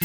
Au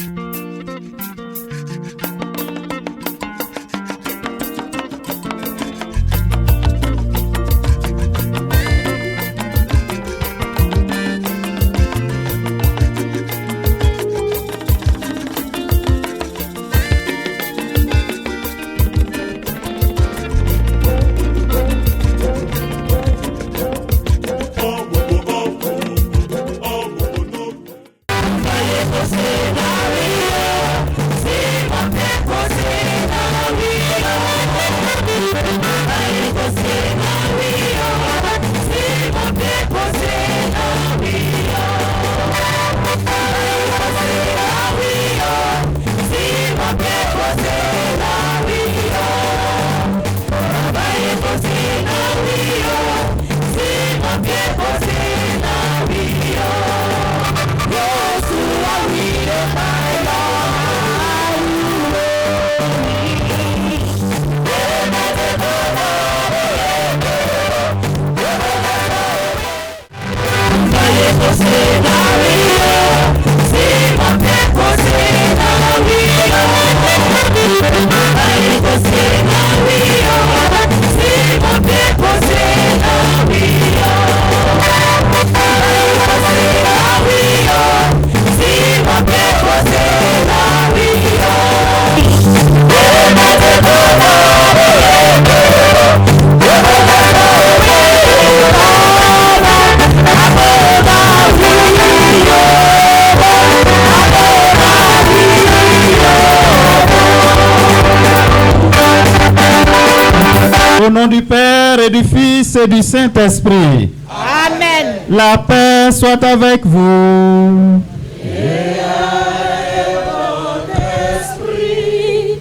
nom du Père et du Fils et du Saint-Esprit. Amen. La paix soit avec vous. Et avec votre esprit.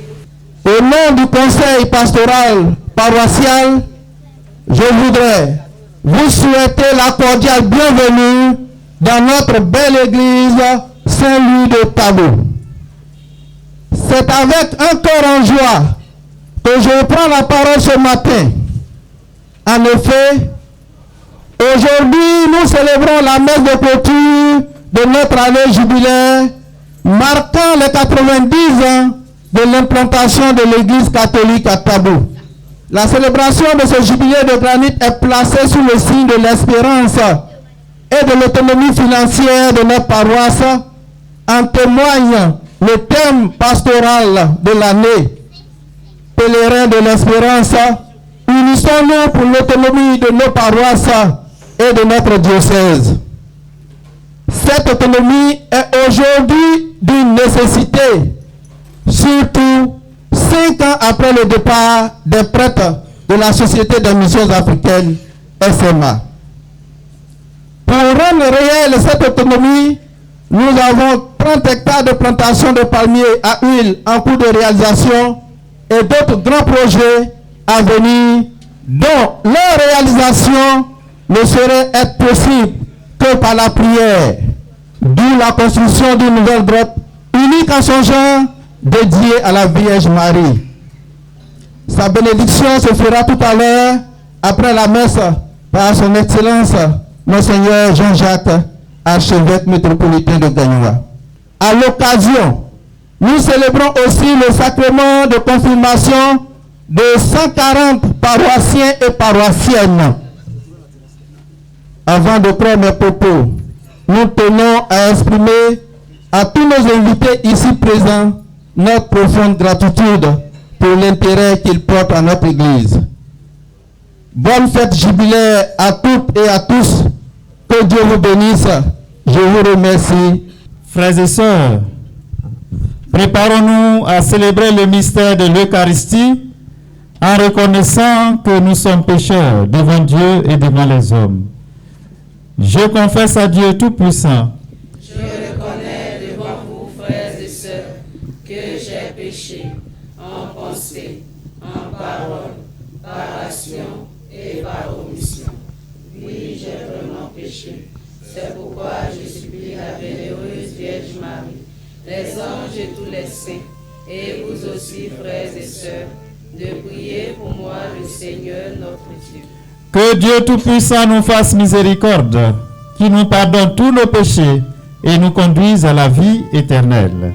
Au nom du conseil pastoral paroissial, je voudrais vous souhaiter la cordiale bienvenue dans notre belle église Saint-Louis de Tabo. C'est avec un cœur en joie que je prends la parole ce matin. En effet, aujourd'hui, nous célébrons la messe de clôture de notre année jubilaire, marquant les 90 ans de l'implantation de l'église catholique à Tabo. La célébration de ce jubilé de granit est placée sous le signe de l'espérance et de l'autonomie financière de notre paroisse. En témoigne le thème pastoral de l'année. Pèlerins de l'espérance, unissons-nous pour l'autonomie de nos paroisses et de notre diocèse. Cette autonomie est aujourd'hui d'une nécessité, surtout 5 ans après le départ des prêtres de la Société des missions africaines, SMA. Pour rendre réelle cette autonomie, nous avons 30 hectares de plantation de palmiers à huile en cours de réalisation et d'autres grands projets à venir dont leur réalisation ne saurait être possible que par la prière, d'où la construction d'une nouvelle grotte unique en son genre dédiée à la Vierge Marie. Sa bénédiction se fera tout à l'heure après la messe par son Excellence Monseigneur Jean-Jacques, archevêque métropolitain de Gagnoua. À l'occasion, nous célébrons aussi le sacrement de confirmation de 140 paroissiens et paroissiennes. Avant de prendre mes propos, nous tenons à exprimer à tous nos invités ici présents notre profonde gratitude pour l'intérêt qu'ils portent à notre Église. Bonne fête jubilaire à toutes et à tous. Que Dieu vous bénisse. Je vous remercie. Frères et sœurs, préparons-nous à célébrer le mystère de l'Eucharistie en reconnaissant que nous sommes pécheurs devant Dieu et devant les hommes. Je confesse à Dieu Tout-Puissant. Je reconnais devant vous, frères et sœurs, que j'ai péché en pensée, en parole, par action et par omission. Oui, j'ai vraiment péché. C'est pourquoi je supplie la bienheureuse Vierge Marie, les anges et tous les saints, et vous aussi, frères et sœurs, de prier pour moi le Seigneur notre Dieu. Que Dieu Tout-Puissant nous fasse miséricorde, qui nous pardonne tous nos péchés et nous conduise à la vie éternelle.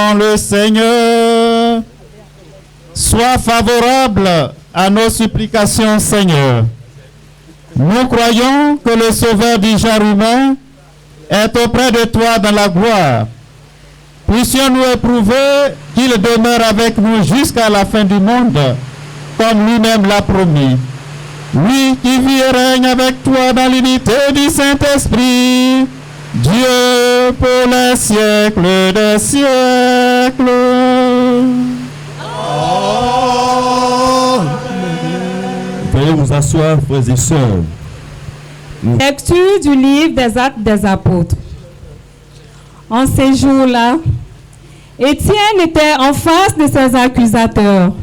devant le Seigneur. Sois favorable à nos supplications, Seigneur. Nous croyons que le Sauveur du genre humain est auprès de toi dans la gloire. Puissions-nous éprouver qu'il demeure avec nous jusqu'à la fin du monde, comme lui-même l'a promis. Lui qui vit et règne avec toi dans l'unité du Saint-Esprit, Dieu pour les siècles des siècles. Veuillez vous asseoir, frères et sœurs. Lecture du livre des Actes des Apôtres. En ces jours-là, Étienne était en face de ses accusateurs.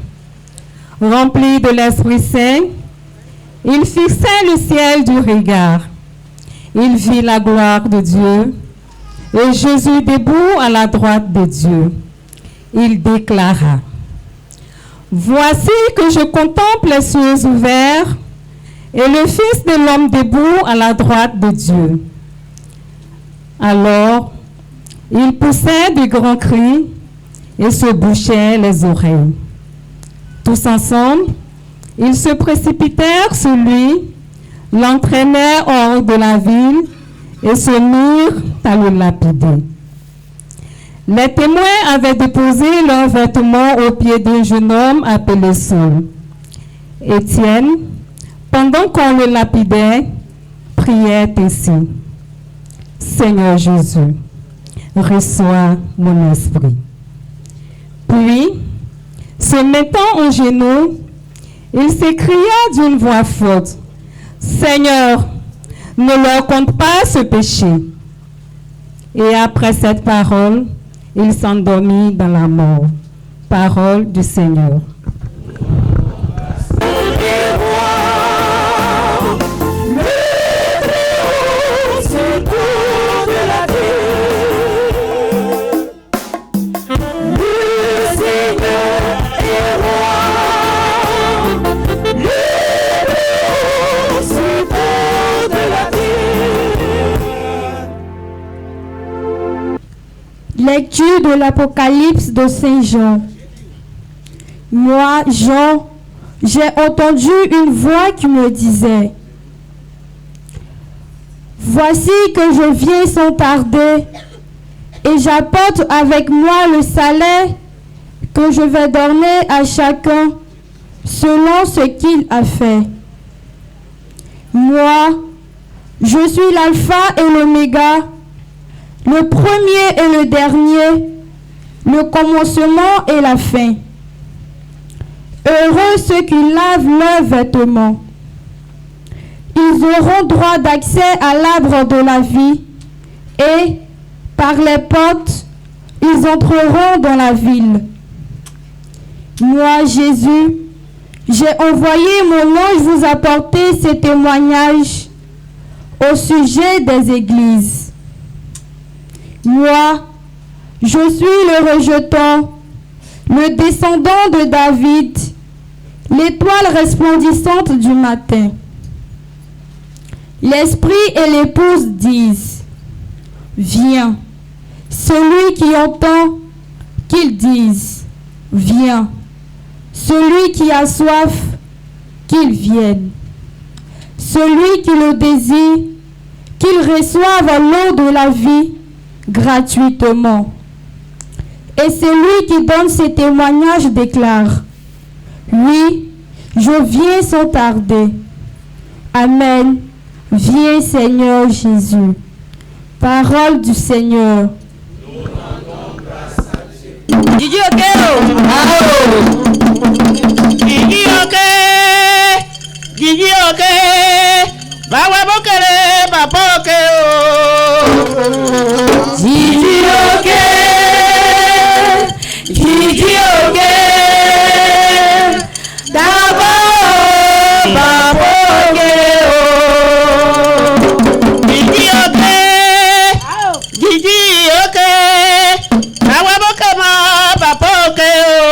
Rempli de l'Esprit Saint, il fixait le ciel du regard. Il vit la gloire de Dieu et Jésus debout à la droite de Dieu. Il déclara: Voici que je contemple les cieux ouverts et le Fils de l'homme debout à la droite de Dieu. Alors, il poussait de grands cris et se bouchait les oreilles. Tous ensemble, ils se précipitèrent sur lui, l'entraînèrent hors de la ville et se mirent à le lapider. Les témoins avaient déposé leurs vêtements aux pieds d'un jeune homme appelé Saul. Étienne, pendant qu'on le lapidait, priait ainsi: Seigneur Jésus, reçois mon esprit. Puis, se mettant en genoux, il s'écria d'une voix forte: Seigneur, ne leur compte pas ce péché. Et après cette parole, il s'endormit dans la mort. Parole du Seigneur. Lecture de l'Apocalypse de Saint Jean. Moi, Jean, j'ai entendu une voix qui me disait: Voici que je viens sans tarder, et j'apporte avec moi le salaire que je vais donner à chacun selon ce qu'il a fait. Moi, je suis l'alpha et l'oméga, le premier et le dernier, le commencement et la fin. Heureux ceux qui lavent leurs vêtements. Ils auront droit d'accès à l'arbre de la vie et, par les portes, ils entreront dans la ville. Moi, Jésus, j'ai envoyé mon ange vous apporter ces témoignages au sujet des églises. Moi, je suis le rejetant, le descendant de David, l'étoile resplendissante du matin. L'Esprit et l'épouse disent: Viens. Celui qui entend, qu'il dise: Viens. Celui qui a soif, qu'il vienne. Celui qui le désire, qu'il reçoive l'eau de la vie gratuitement. Et celui qui donne ces témoignages déclare: Oui, je viens sans tarder. Amen. Viens, Seigneur Jésus. Parole du Seigneur. Gigi Okeo. Gigi Oke. Gigi Oke. Bawa bokere bapoke o. Gigi Oke. Gigi Oke. Dabo bapoke o. Gigi Oke. Gigi Oke. Bawa bokema bapoke o.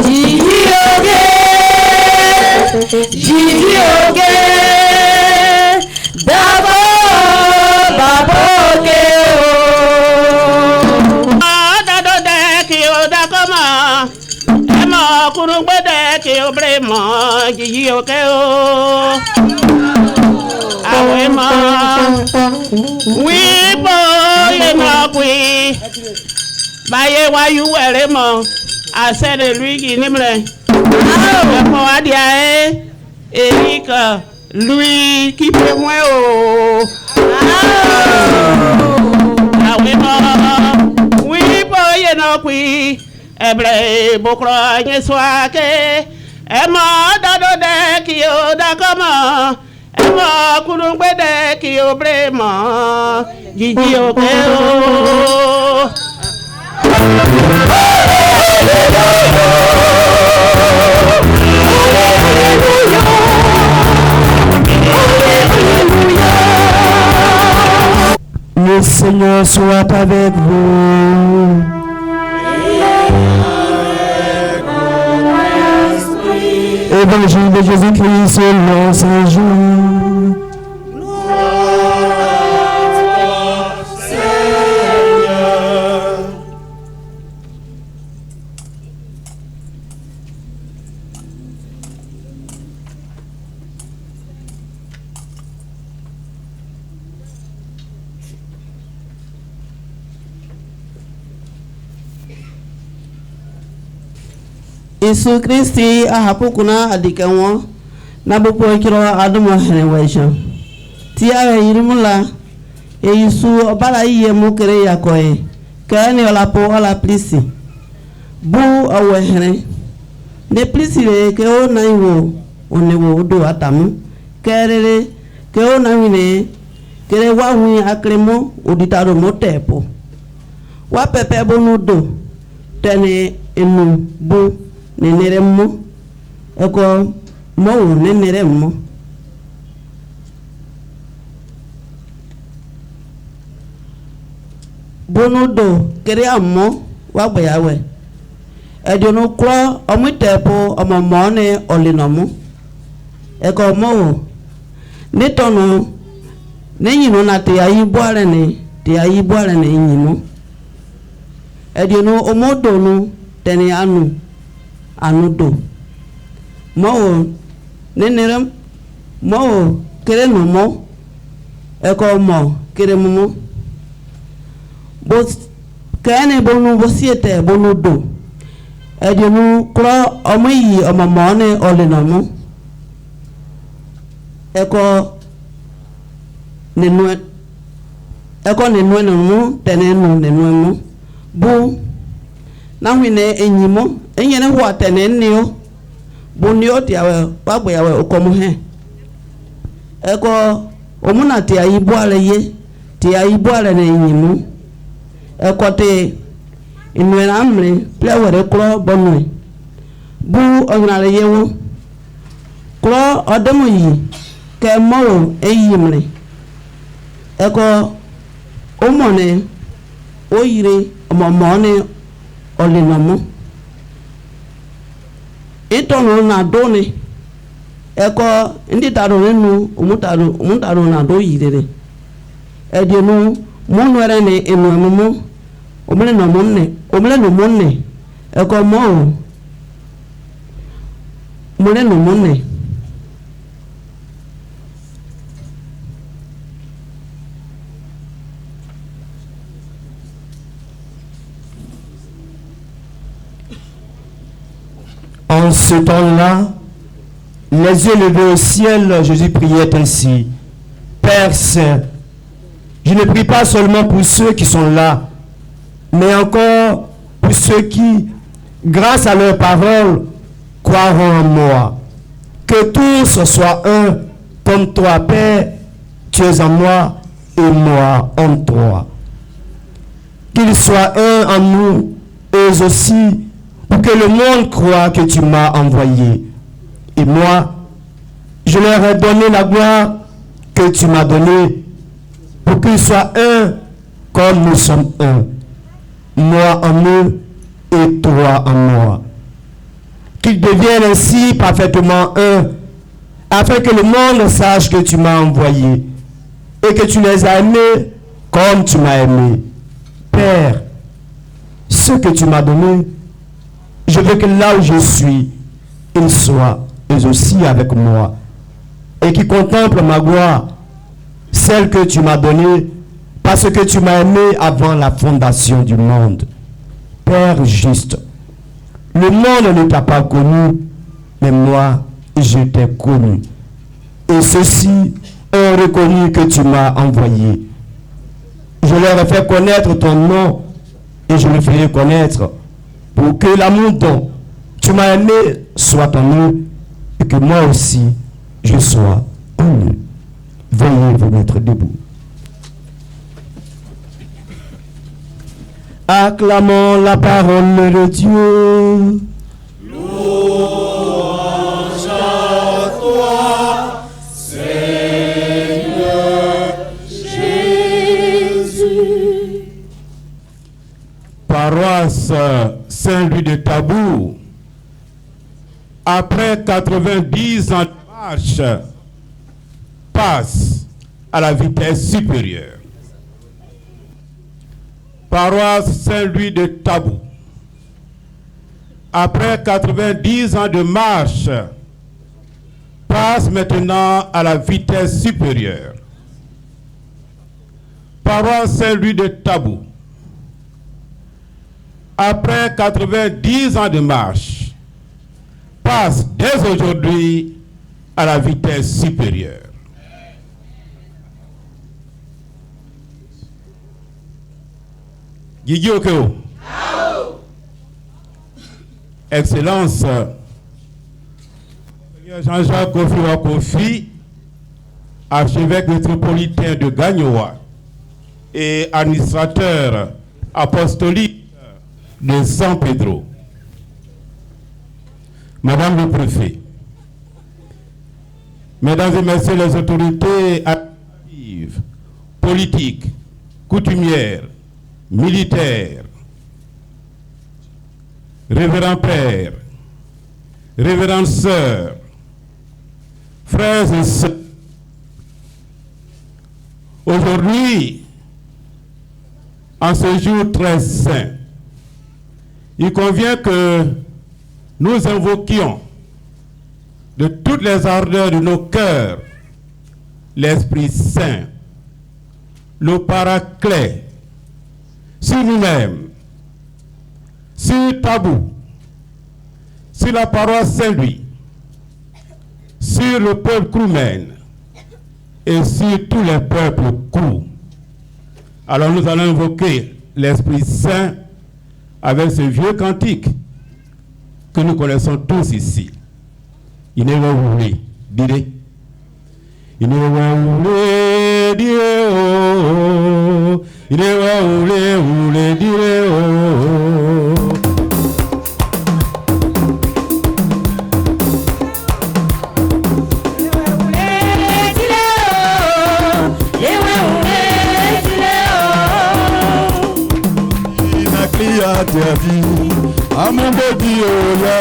Gigi Oke. Gigi Oke. Dabo bapoke o. kunu gbede ki obre mo gigi oke o awe mo wi bo ye no kwi baye wa yu were mo asere lui ki nimre ko adia Erika lui qui peut moins oh awe mo wi bo ye no kwi ebre bokro nye swake emo dado de ki o da kama emo kurungbe de ki o brema gigi o ke o Le Seigneur soit avec vous. Évangile de Jésus-Christ selon Saint Jean. Yesu Kristi ahapukuna adikawo na bupo kiro adumo henwejo ti ara yirimula Yesu obara yiye mukere yakoe kani olapo ola plisi bu awehere ne plisi le ke o na iwo onewo odo atamu kerere ke o na wine kere wa hu akremo oditaro motepo wa pepe bonudo tene enu bu neneremo eko mo neneremo bonudo kere amo wa gbayawe edonu kro omitepo omomo ne olinomu eko mo nitonu nenyinu na te ayi boare ne nyinu edonu omodonu teni anudo mo nenerem mo kere no mo eko mo kere mo bo kane bonu bo siete bonu do edinu kro omoyi omomo ne olenomu eko nenu no tenenu nenu bu na hwine enyimo enyene ho tenenio bu ni oti awe wagbo yawe okomu he eko omuna ti ayibo ale na enyimu eko te inwere amre plewere kro bonu bu onare yewo kro odemu yi ke mo eyimre eko omone oyire omomone olinomu itono na doni eko ndi taro nenu umutaro na do yirere edenu monwere ne enuemu omle no monne eko mo mole no monne En ce temps-là, les yeux levés au ciel, Jésus priait ainsi. Père Saint, je ne prie pas seulement pour ceux qui sont là, mais encore pour ceux qui, grâce à leur parole, croiront en moi. Que tous soient un, comme toi, Père, tu es en moi et moi en toi. Qu'ils soient un en nous, eux aussi, pour que le monde croie que tu m'as envoyé. Et moi, je leur ai donné la gloire que tu m'as donnée, pour qu'ils soient un comme nous sommes un. Moi en eux et toi en moi. Qu'ils deviennent ainsi parfaitement un, afin que le monde sache que tu m'as envoyé et que tu les as aimés comme tu m'as aimé. Père, ce que tu m'as donné, je veux que là où je suis, ils soient eux aussi avec moi et qui contemplent ma gloire, celle que tu m'as donnée parce que tu m'as aimé avant la fondation du monde. Père juste, le monde ne t'a pas connu, mais moi, je t'ai connu. Et ceux-ci ont reconnu que tu m'as envoyé. Je leur ai fait connaître ton nom et je le ferai connaître pour que l'amour dont tu m'as aimé soit en eux et que moi aussi je sois en eux. Veuillez vous mettre debout. Acclamons la parole de Dieu. Louange à toi, Seigneur Jésus. Paroisse Saint-Louis de Tabout, après 90 ans de marche, passe à la vitesse supérieure. Paroisse Saint-Louis de Tabout, après 90 ans de marche, passe maintenant à la vitesse supérieure. Paroisse Saint-Louis de Tabout, après 90 ans de marche, passe dès aujourd'hui à la vitesse supérieure. Guigui Okeo. Excellence, Jean-Jacques Kofi, archevêque métropolitain de Gagnoa et administrateur apostolique de San Pedro. Madame le préfet, Mesdames et Messieurs les autorités administratives, politiques, coutumières, militaires, révérends pères, révérends sœurs, frères et sœurs, aujourd'hui, en ce jour très saint, il convient que nous invoquions de toutes les ardeurs de nos cœurs l'Esprit Saint, le Paraclet, sur nous-mêmes, sur Tabout, sur la paroisse Saint-Louis, sur le peuple Kroumen et sur tous les peuples Krou. Alors nous allons invoquer l'Esprit Saint avec ce vieux cantique que nous connaissons tous ici. Il n'est pas voulu, dire. Il n'est pas voulu, dire. Il n'est pas voulu, dire. À mon bébé, la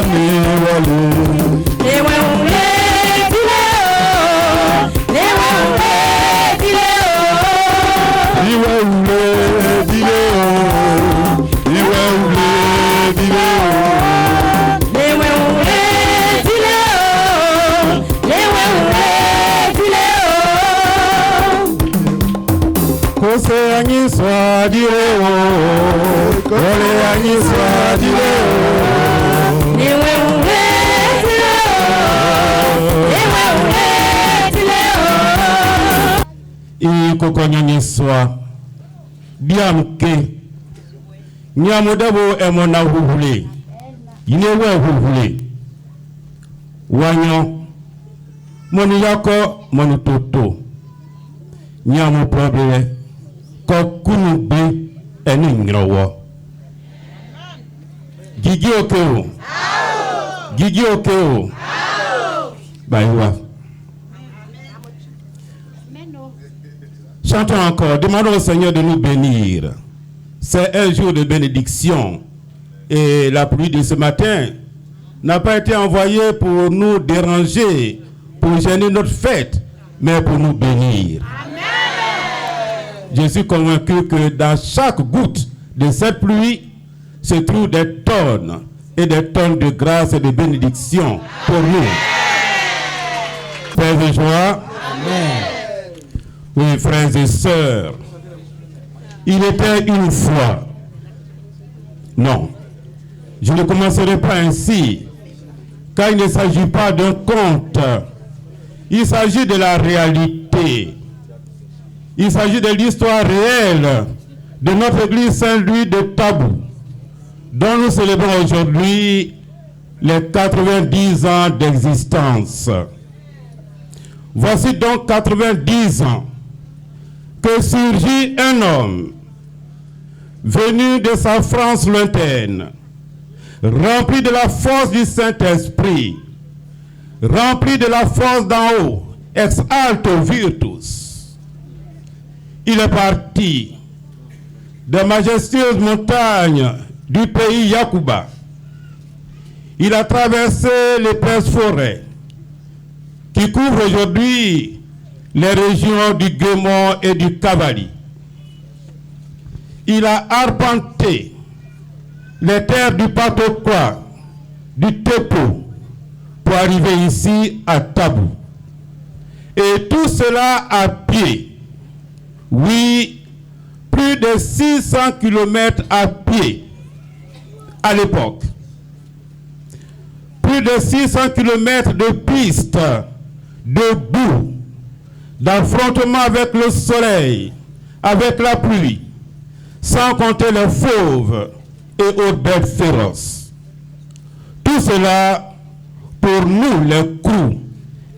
Nyamodabo emona huhule. Inewe huhule. Wanyo. Moni yako moni toto. Nyamu probleme. Kokunu be eni ngrawo. Gigi okeo. Gigi okeo. Baïwa. Chantons encore. Demandons au Seigneur de nous bénir. C'est un jour de bénédiction. Et la pluie de ce matin n'a pas été envoyée pour nous déranger, pour gêner notre fête, mais pour nous bénir. Amen. Je suis convaincu que dans chaque goutte de cette pluie se trouvent des tonnes et des tonnes de grâce et de bénédiction pour nous. Frères et joie. Oui, frères et sœurs, il était une fois. Non, je ne commencerai pas ainsi, car il ne s'agit pas d'un conte. Il s'agit de la réalité. Il s'agit de l'histoire réelle de notre église Saint-Louis de Tabou, dont nous célébrons aujourd'hui les 90 ans d'existence. Voici donc 90 ans que surgit un homme venu de sa France lointaine, rempli de la force du Saint-Esprit, rempli de la force d'en haut, ex alto virtus. Il est parti des majestueuses montagnes du pays Yakuba. Il a traversé l'épaisse forêt qui couvre aujourd'hui les régions du Guémont et du Cavali. Il a arpenté les terres du Patokoa, du Tepo, pour arriver ici à Tabou. Et tout cela à pied. Oui, plus de 600 km à pied à l'époque. Plus de 600 km de pistes, de boue, d'affrontement avec le soleil, avec la pluie, sans compter les fauves et autres bêtes féroces. Tout cela pour nous, les Krou,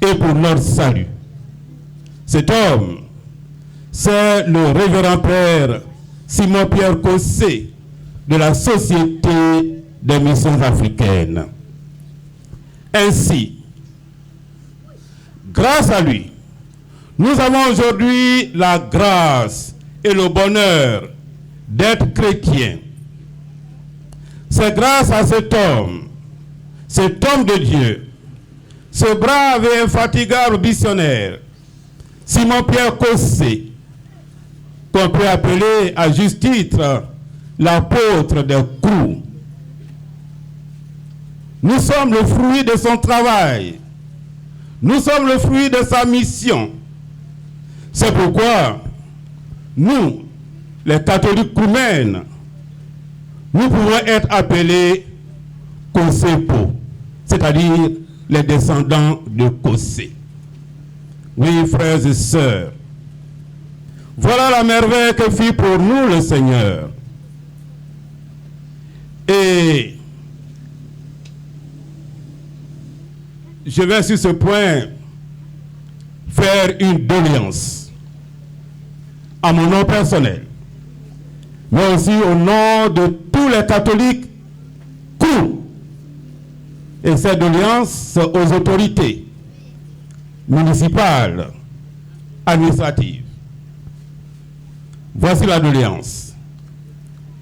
et pour notre salut. Cet homme, c'est le révérend père Simon-Pierre Cossé de la Société des missions africaines. Ainsi, grâce à lui, nous avons aujourd'hui la grâce et le bonheur d'être chrétiens. C'est grâce à cet homme de Dieu, ce brave et infatigable missionnaire, Simon-Pierre Cossé, qu'on peut appeler à juste titre l'apôtre des Krou. Nous sommes le fruit de son travail. Nous sommes le fruit de sa mission. C'est pourquoi nous, les catholiques kroumaines, nous pouvons être appelés Kossépo, c'est-à-dire les descendants de Cossé. Oui, frères et sœurs, voilà la merveille que fit pour nous le Seigneur. Et je vais sur ce point faire une doléance à mon nom personnel, mais aussi au nom de tous les catholiques Krou. Et cette doléance aux autorités municipales, administratives. Voici la doléance.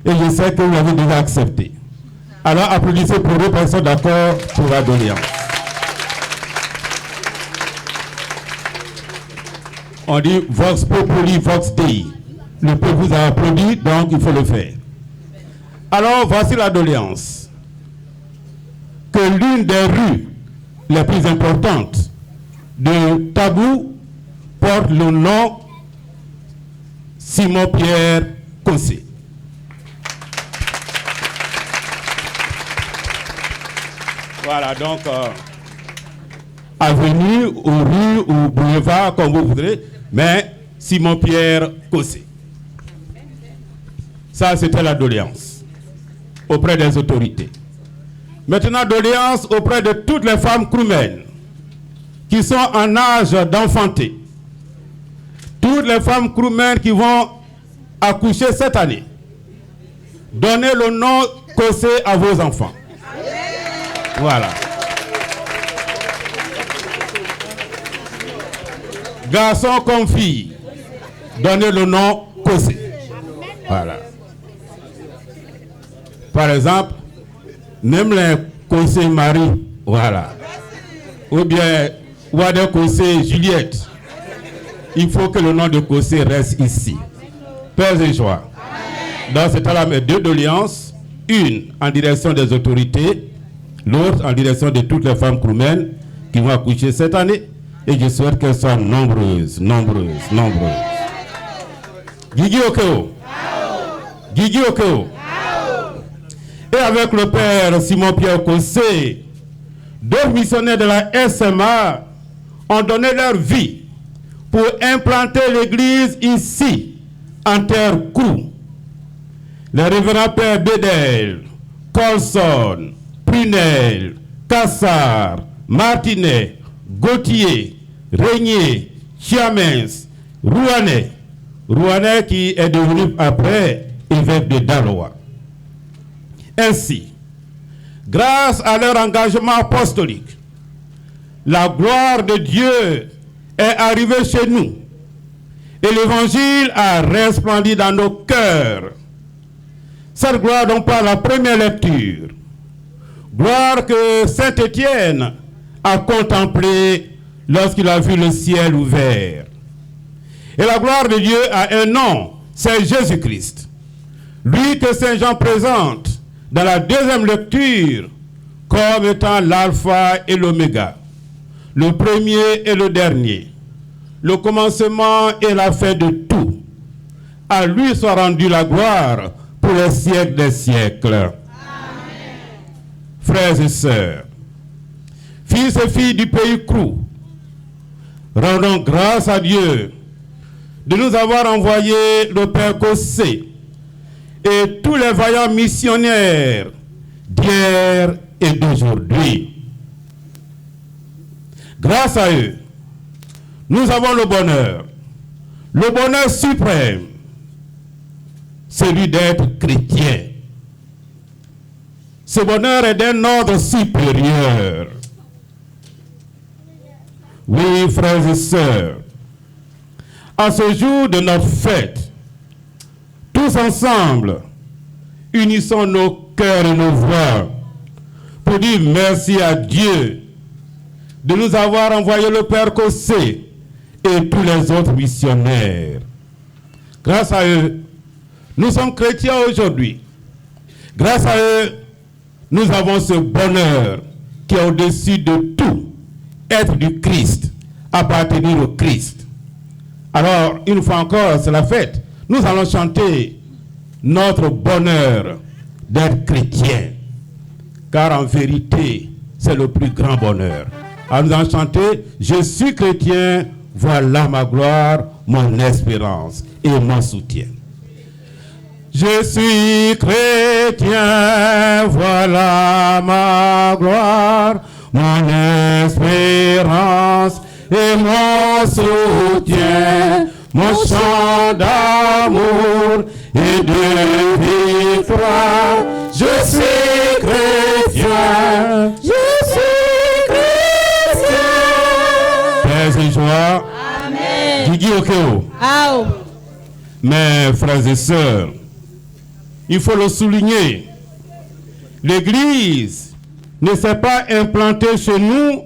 Et je sais que vous l'avez déjà acceptée. Alors applaudissez pour eux, personnes d'accord pour la doléance. On dit Vox Populi, Vox Dei. Le peuple vous a applaudi, donc il faut le faire. Alors voici la doléance. Que l'une des rues les plus importantes de Tabou porte le nom Simon-Pierre Cossé. Voilà, donc, avenue, ou rue, ou boulevard, comme vous voudrez, mais Simon-Pierre Cossé. Ça, c'était la doléance auprès des autorités. Maintenant, doléance auprès de toutes les femmes kroumaines qui sont en âge d'enfanter. Toutes les femmes kroumaines qui vont accoucher cette année. Donnez le nom Cossé à vos enfants. Voilà. Garçons comme filles, donnez le nom Cossé. Voilà. Par exemple, même les Cossé Marie, voilà. Ou bien Wade Cossé Juliette. Il faut que le nom de Cossé reste ici. Père et joie. Dans ce cas-là, mes deux doléances, une en direction des autorités l'autre en direction de toutes les femmes kroumaines qui vont accoucher cette année. Et je souhaite qu'elles soient nombreuses, nombreuses, nombreuses. Guigui Okeo. Guigui Okeo. Et avec le père Simon-Pierre Cossé, deux missionnaires de la SMA ont donné leur vie pour implanter l'église ici, en terre crue. Les révérends pères Bédel, Colson, Prunel, Cassard, Martinet, Gauthier, Régnier, Chiamens, Rouanet qui est devenu après évêque de Daloa. Ainsi, grâce à leur engagement apostolique, la gloire de Dieu est arrivée chez nous et l'évangile a resplendi dans nos cœurs. Cette gloire dont parle la première lecture, gloire que Saint Étienne a contemplée lorsqu'il a vu le ciel ouvert. Et la gloire de Dieu a un nom, c'est Jésus-Christ. Lui que Saint Jean présente dans la deuxième lecture comme étant l'alpha et l'oméga, le premier et le dernier, le commencement et la fin de tout. À lui soit rendue la gloire pour les siècles des siècles. Amen. Frères et sœurs, fils et filles du pays crou, rendons grâce à Dieu de nous avoir envoyé le Père Cossé et tous les vaillants missionnaires d'hier et d'aujourd'hui. Grâce à eux, nous avons le bonheur suprême, celui d'être chrétien. Ce bonheur est d'un ordre supérieur. Oui, frères et sœurs, à ce jour de notre fête, tous ensemble, unissons nos cœurs et nos voix pour dire merci à Dieu de nous avoir envoyé le Père Cossé et tous les autres missionnaires. Grâce à eux, nous sommes chrétiens aujourd'hui. Grâce à eux, nous avons ce bonheur qui est au-dessus de tout. Être du Christ, appartenir au Christ. Alors, une fois encore, c'est la fête. Nous allons chanter notre bonheur d'être chrétien. Car en vérité, c'est le plus grand bonheur. Alors nous allons chanter « Je suis chrétien, voilà ma gloire, mon espérance et mon soutien. » Je suis chrétien, voilà ma gloire, mon espérance et mon soutien, mon chant d'amour et de victoire. Je suis chrétien, je suis chrétien. Paix et joie. Amen. Guigui Okeo. Mes frères et sœurs, il faut le souligner, l'Église ne s'est pas implantée chez nous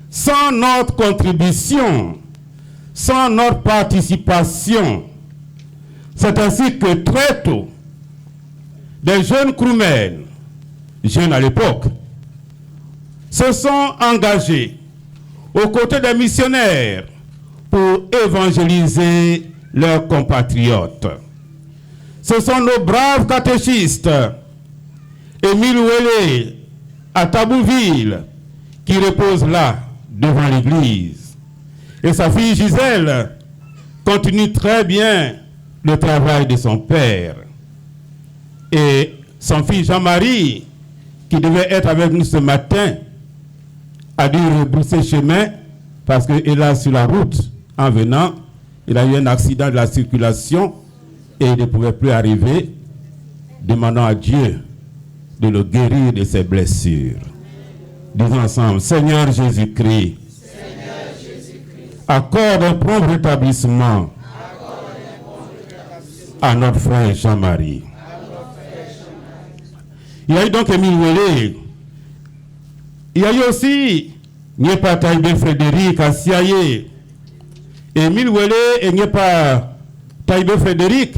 sans notre contribution, sans notre participation. C'est ainsi que très tôt, des jeunes Kroumen, jeunes à l'époque, se sont engagés aux côtés des missionnaires pour évangéliser leurs compatriotes. Ce sont nos braves catéchistes, Émile Ouélé, à Tabouville, qui repose là, devant l'église. Et sa fille Gisèle continue très bien le travail de son père. Et son fils Jean-Marie, qui devait être avec nous ce matin, a dû rebrousser chemin parce que là, sur la route, en venant, il a eu un accident de la circulation et il ne pouvait plus arriver, demandant à Dieu de le guérir de ses blessures. Disons ensemble, Seigneur Jésus-Christ, accorde un prompt rétablissement à notre frère Jean-Marie. Il y a eu donc Émile Ouélé. Il y a eu aussi Nyepa Taïbe Frédéric à Siaye. Émile Ouélé et Nyepa Taïbe Frédéric,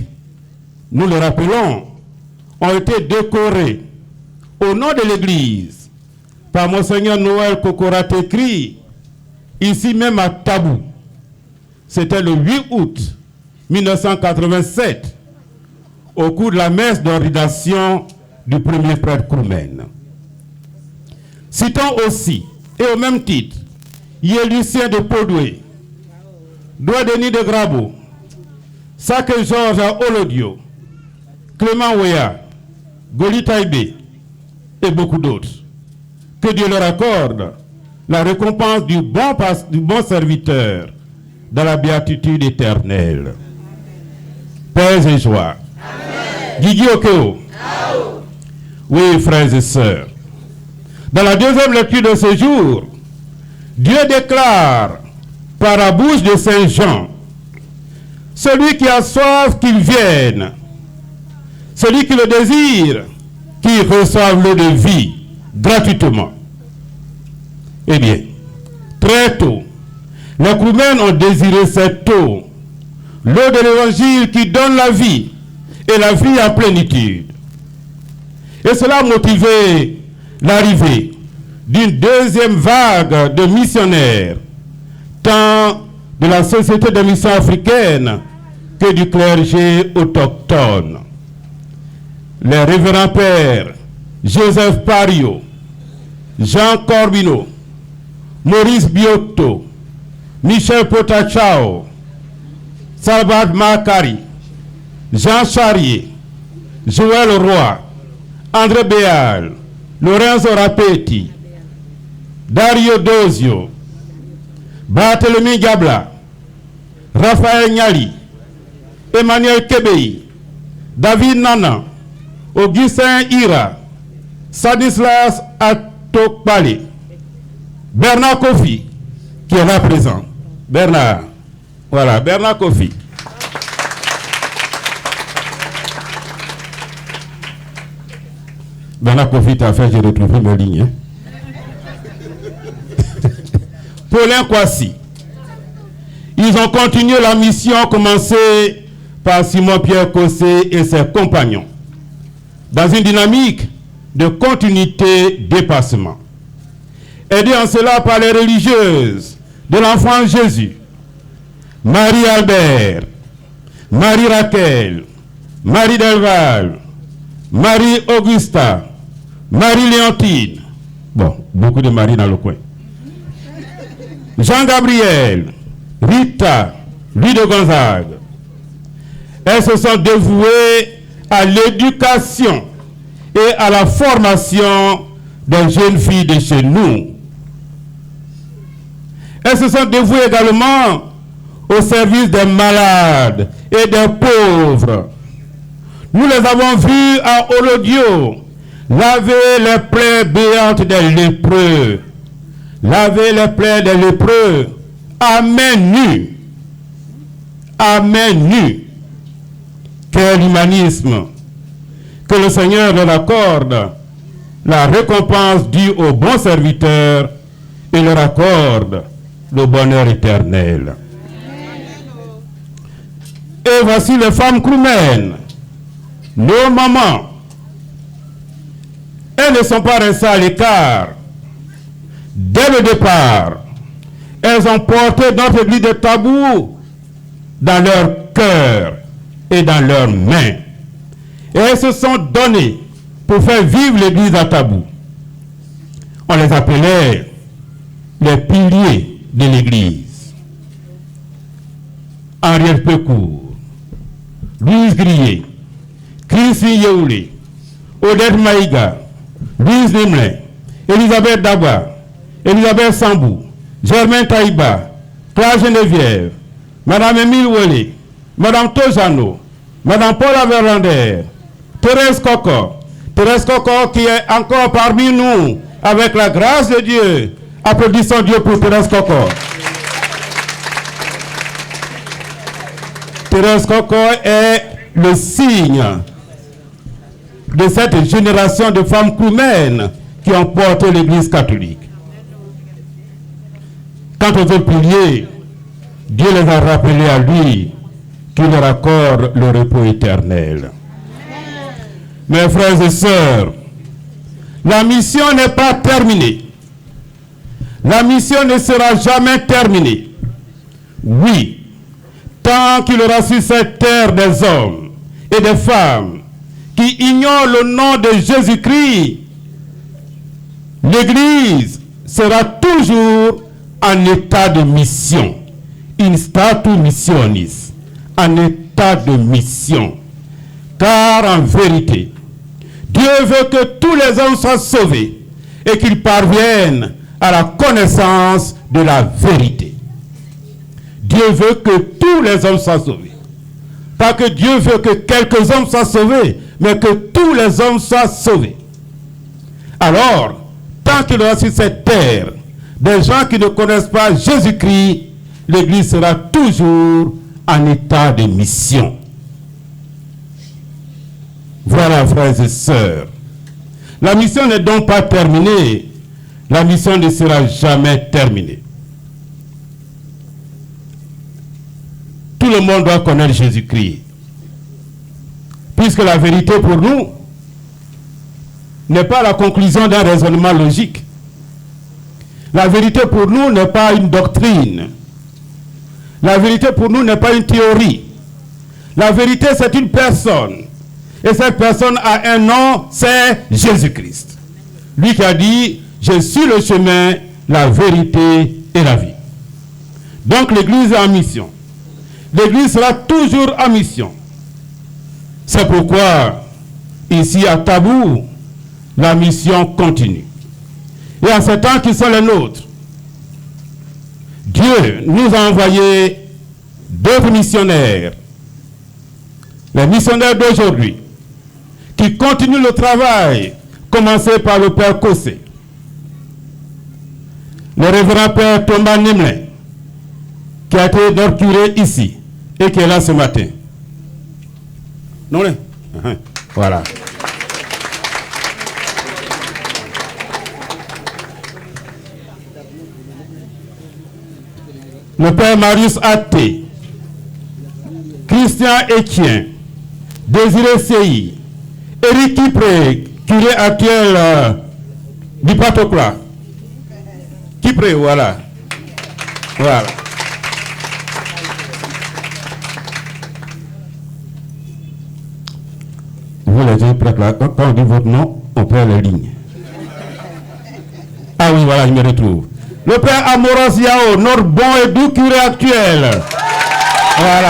nous le rappelons, ont été décorés au nom de l'Église par Monseigneur Noël Kokora-Tekri, ici même à Tabou. C'était le 8 août 1987, au cours de la messe d'ordination du premier prêtre Kroumen. Citons aussi, et au même titre, Yé Lucien de Podoué, Doua Denis de Grabo, Sake Georges à Olodio, Clément Ouéa, Goli Taïbé et beaucoup d'autres. Que Dieu leur accorde la récompense du bon serviteur dans la béatitude éternelle. Paix et joie. Guigui Okeo. Oui, frères et sœurs. Dans la deuxième lecture de ce jour, Dieu déclare par la bouche de Saint Jean: celui qui a soif, qu'il vienne. Celui qui le désire, qu'il reçoive l'eau de vie gratuitement. Eh bien, très tôt, les Kroumen ont désiré cette eau, l'eau de l'évangile qui donne la vie et la vie en plénitude. Et cela a motivé l'arrivée d'une deuxième vague de missionnaires, tant de la Société de mission africaine que du clergé autochtone. Les révérends pères Joseph Pario, Jean Corbino, Maurice Biotto, Michel Potachao, Salvat Makari, Jean Charrier, Joël Roy, André Béal, Lorenzo Rapetti, Dario Dozio, Barthélemy Gabla, Raphaël Niali, Emmanuel Kebei, David Nana, Augustin Ira, Sadislas Atokbale, Bernard Kofi, qui est là présent. Bernard, voilà, Bernard Kofi. Bernard Kofi t'a fait, j'ai retrouvé mes lignes. Paulin Kwasi. Ils ont continué la mission commencée par Simon-Pierre Cossé et ses compagnons, dans une dynamique de continuité dépassement. Aidés en cela par les religieuses de l'enfant Jésus, Marie-Albert, Marie-Raquel, Marie-Delval, Marie-Augusta, Marie-Léontine, bon, beaucoup de Marie dans le coin, Jean-Gabriel, Rita, Louis de Gonzague. Elles se sont dévouées à l'éducation et à la formation des jeunes filles de chez nous. Elles se sont dévouées également au service des malades et des pauvres. Nous les avons vues à Olodio laver les plaies béantes des lépreux. Laver les plaies des lépreux à main nue. À main nue. Quel humanisme! Que le Seigneur leur accorde la récompense due aux bons serviteurs et leur accorde le bonheur éternel. Et voici les femmes kroumen, nos mamans. Elles ne sont pas restées à l'écart. Dès le départ, elles ont porté notre église de Tabou dans leur cœur et dans leurs mains. Et elles se sont données pour faire vivre l'église à Tabou. On les appelait les piliers de l'église. Henriette Pécourt, Louise Grillet, Christine Yeoulé, Odette Maïga, Louise Nimlin, Elisabeth Daba, Elisabeth Sambou, Germain Taïba, Claire Geneviève, Madame Émile Ouelé, Madame Tojano, Madame Paula Verlander, Thérèse Coco qui est encore parmi nous avec la grâce de Dieu. Applaudissons Dieu pour Thérèse Coco. Thérèse Coco est le signe de cette génération de femmes kroumen qui ont porté l'église catholique. Quant aux autres piliers, Dieu les a rappelés à lui, qui leur accorde le repos éternel. Mes frères et sœurs, la mission n'est pas terminée. la mission ne sera jamais terminée. Oui, tant qu'il y aura sur cette terre des hommes et des femmes qui ignorent le nom de Jésus-Christ, l'Église sera toujours en état de mission. In statu missionis, en état de mission. Car en vérité, Dieu veut que tous les hommes soient sauvés et qu'ils parviennent à la connaissance de la vérité. Dieu veut que tous les hommes soient sauvés. Pas que Dieu veut que quelques hommes soient sauvés, mais que tous les hommes soient sauvés. Alors, tant qu'il y aura sur cette terre des gens qui ne connaissent pas Jésus-Christ, l'Église sera toujours en état de mission. Voilà, frères et sœurs. La mission n'est donc pas terminée. La mission ne sera jamais terminée. Tout le monde doit connaître Jésus-Christ. Puisque la vérité pour nous n'est pas la conclusion d'un raisonnement logique. La vérité pour nous n'est pas une doctrine. La vérité pour nous n'est pas une théorie. La vérité, c'est une personne. Et cette personne a un nom, c'est Jésus-Christ. Lui qui a dit, je suis le chemin, la vérité et la vie. Donc l'Église est en mission. L'Église sera toujours en mission. C'est pourquoi, ici à Tabou, la mission continue. Et en ces temps qui sont les nôtres, Dieu nous a envoyé d'autres missionnaires, les missionnaires d'aujourd'hui, qui continuent le travail commencé par le Père Kossé, le révérend Père Thomas Nemlin, qui a été notre curé ici et qui est là ce matin. Non, voilà. Le Père Marius Athé, Christian Etienne, Désiré Seyi, Éric Kipré, curé actuel du Patokla. Kipré, voilà. Voilà. Vous les avez prêts là. Quand on dit votre nom, on perd les lignes. Ah oui, voilà, je me retrouve. Le Père Amoros Yao, notre bon et doux curé actuel. Voilà.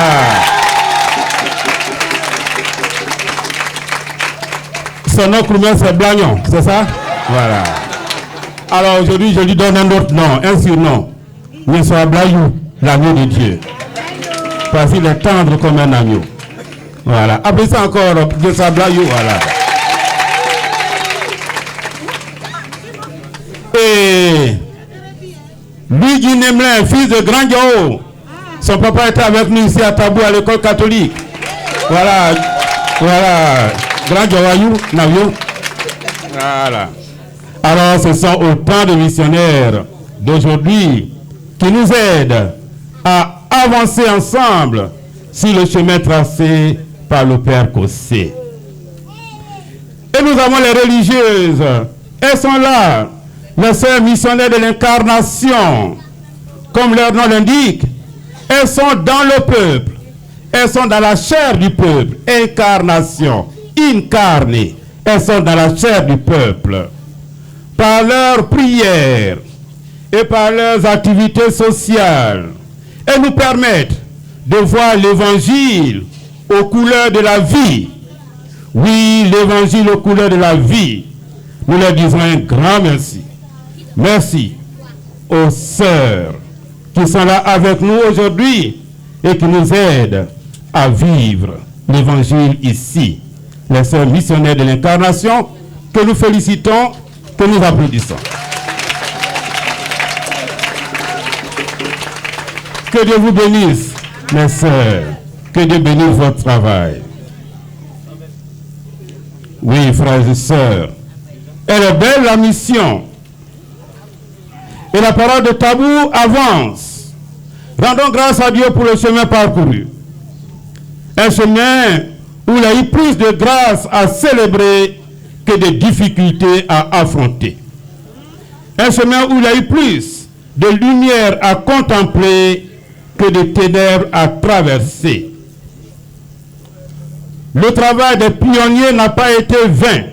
Son nom commun, c'est Blagnon, c'est ça? Voilà. Alors aujourd'hui, je lui donne un autre nom, un surnom. Mais c'est Blayou, l'agneau de Dieu. Parce qu'il est tendre comme un agneau. Voilà. Après ça encore, de sa Blayou, voilà. Et Luigi Nemlin, fils de Grand Gao. Son papa était avec nous ici à Tabou à l'école catholique. Voilà. Voilà. Grand Gao, Navio. Voilà. Alors, ce sont autant de missionnaires d'aujourd'hui qui nous aident à avancer ensemble sur le chemin tracé par le Père Kossé. Et nous avons les religieuses. Elles sont là. Les sœurs missionnaires de l'incarnation, comme leur nom l'indique, elles sont dans le peuple, elles sont dans la chair du peuple, incarnation, incarnées, elles sont dans la chair du peuple. Par leurs prières et par leurs activités sociales, elles nous permettent de voir l'évangile aux couleurs de la vie. Oui, l'évangile aux couleurs de la vie. Nous leur disons un grand merci. Merci aux sœurs qui sont là avec nous aujourd'hui et qui nous aident à vivre l'évangile ici. Les sœurs missionnaires de l'incarnation que nous félicitons, que nous applaudissons. Que Dieu vous bénisse, mes sœurs. Que Dieu bénisse votre travail. Oui, frères et sœurs. Elle est belle la mission. Et la parole de Tabou avance. Rendons grâce à Dieu pour le chemin parcouru. Un chemin où il y a eu plus de grâce à célébrer que de difficultés à affronter. Un chemin où il y a eu plus de lumière à contempler que de ténèbres à traverser. Le travail des pionniers n'a pas été vain.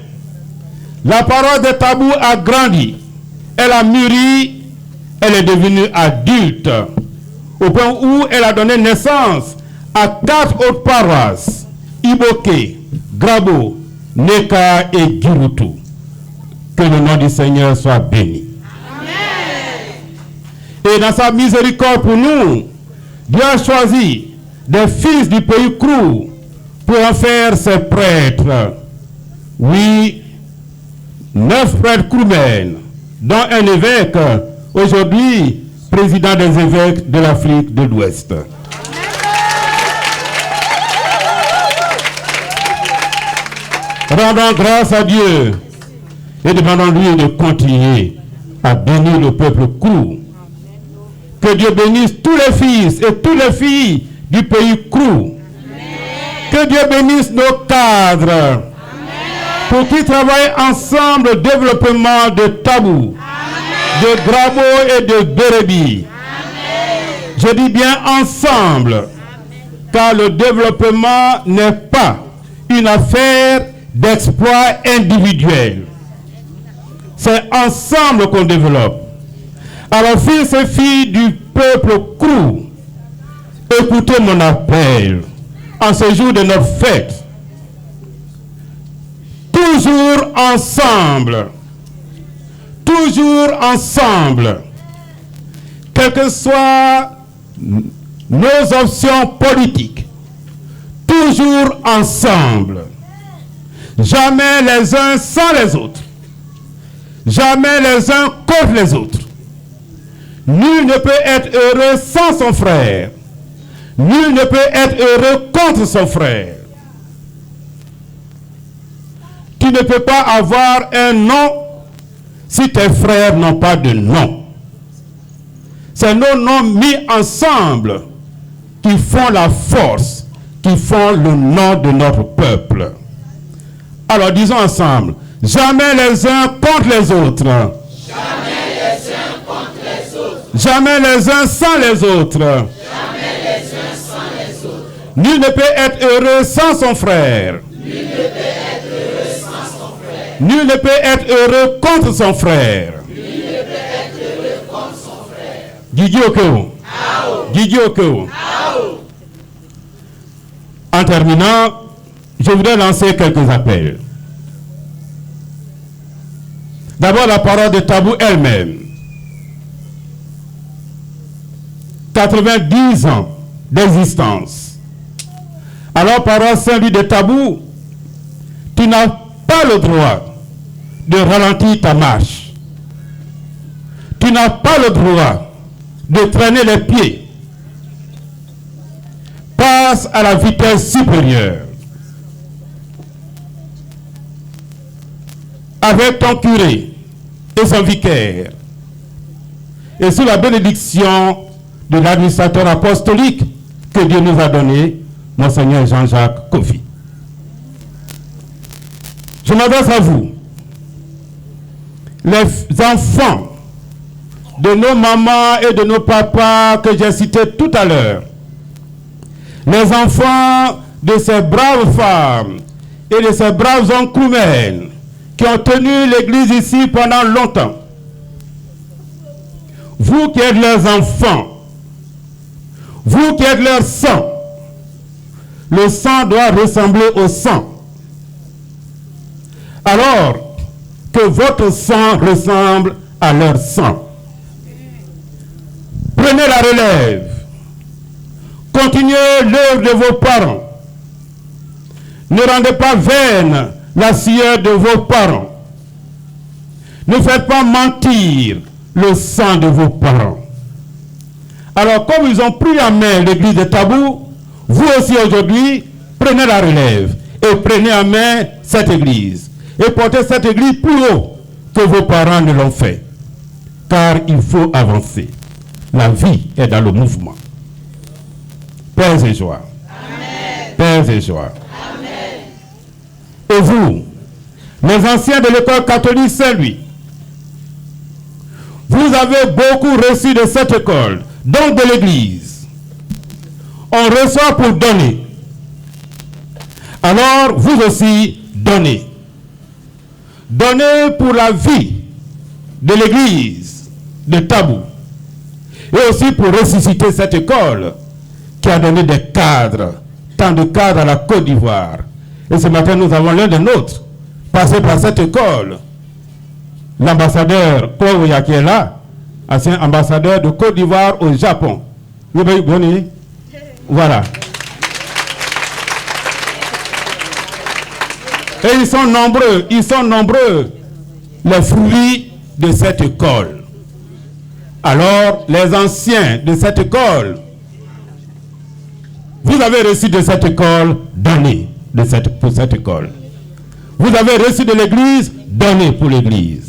La parole des tabous a grandi, elle a mûri, elle est devenue adulte, au point où elle a donné naissance à 4 autres paroisses, Iboké, Grabo, Neka et Girutu. Que le nom du Seigneur soit béni. Amen. Et dans sa miséricorde pour nous, Dieu a choisi des fils du pays Krou pour en faire ses prêtres. Oui, 9 prêtres kroumen, dont un évêque, aujourd'hui président des évêques de l'Afrique de l'Ouest. Rendons grâce à Dieu et demandons-lui de continuer à bénir le peuple Krou. Que Dieu bénisse tous les fils et toutes les filles du pays Krou. Que Dieu bénisse nos cadres. Pour qu'ils travaillent ensemble au développement de Tabou, de Grabo et de Bérébi. Je dis bien ensemble, car le développement n'est pas une affaire d'exploit individuel. C'est ensemble qu'on développe. Alors, fils et filles du peuple Krou, écoutez mon appel en ce jour de notre fête. Toujours ensemble. Toujours ensemble. Quelles que soient nos options politiques, toujours ensemble. Jamais les uns sans les autres. Jamais les uns contre les autres. Nul ne peut être heureux sans son frère. Nul ne peut être heureux contre son frère. Tu ne peux pas avoir un nom si tes frères n'ont pas de nom. C'est nos noms mis ensemble qui font la force, qui font le nom de notre peuple. Alors disons ensemble, jamais les uns contre les autres. Jamais les uns contre les autres. Jamais les uns sans les autres. Jamais les uns sans les autres. Nul ne peut être heureux sans son frère. Nul ne peut être heureux sans son frère. Nul ne peut être heureux contre son frère. Nul ne peut être heureux contre son frère. Didioko. Didioko. En terminant, je voudrais lancer quelques appels. D'abord, la parole de Tabou elle-même. 90 ans d'existence. Alors, parole Saint-Louis de Tabou, tu n'as pas le droit de ralentir ta marche. Tu n'as pas le droit de traîner les pieds. Passe à la vitesse supérieure. Avec ton curé et son vicaire, et sous la bénédiction de l'administrateur apostolique que Dieu nous a donné, Monseigneur Jean-Jacques Kofi. Je m'adresse à vous, les enfants de nos mamans et de nos papas que j'ai cités tout à l'heure, les enfants de ces braves femmes et de ces braves hommes kroumen qui ont tenu l'église ici pendant longtemps. Vous qui êtes leurs enfants, vous qui êtes leur sang, le sang doit ressembler au sang. Alors que votre sang ressemble à leur sang. Prenez la relève. Continuez l'œuvre de vos parents. Ne rendez pas vaine la sueur de vos parents. Ne faites pas mentir le sang de vos parents. Alors, comme ils ont pris en main l'église de Tabou, vous aussi aujourd'hui, prenez la relève et prenez en main cette église. Et portez cette église plus haut que vos parents ne l'ont fait. Car il faut avancer. La vie est dans le mouvement. Paix et joie. Amen. Paix et joie. Amen. Et vous, les anciens de l'école catholique Saint-Louis, Vous avez beaucoup reçu de cette école, donc de l'Église. On reçoit pour donner. Alors, vous aussi, donnez. Donnez pour la vie de l'Église de Tabou. Et aussi pour ressusciter cette école qui a donné des cadres, tant de cadres à la Côte d'Ivoire. Et ce matin, nous avons l'un des nôtres passé par cette école. L'ambassadeur Kouya qui est là, ancien ambassadeur de Côte d'Ivoire au Japon. Voilà. Et ils sont nombreux, les fruits de cette école. Alors, les anciens de cette école, vous avez reçu de cette école, donnez pour cette école. Vous avez reçu de l'église, donnez pour l'église.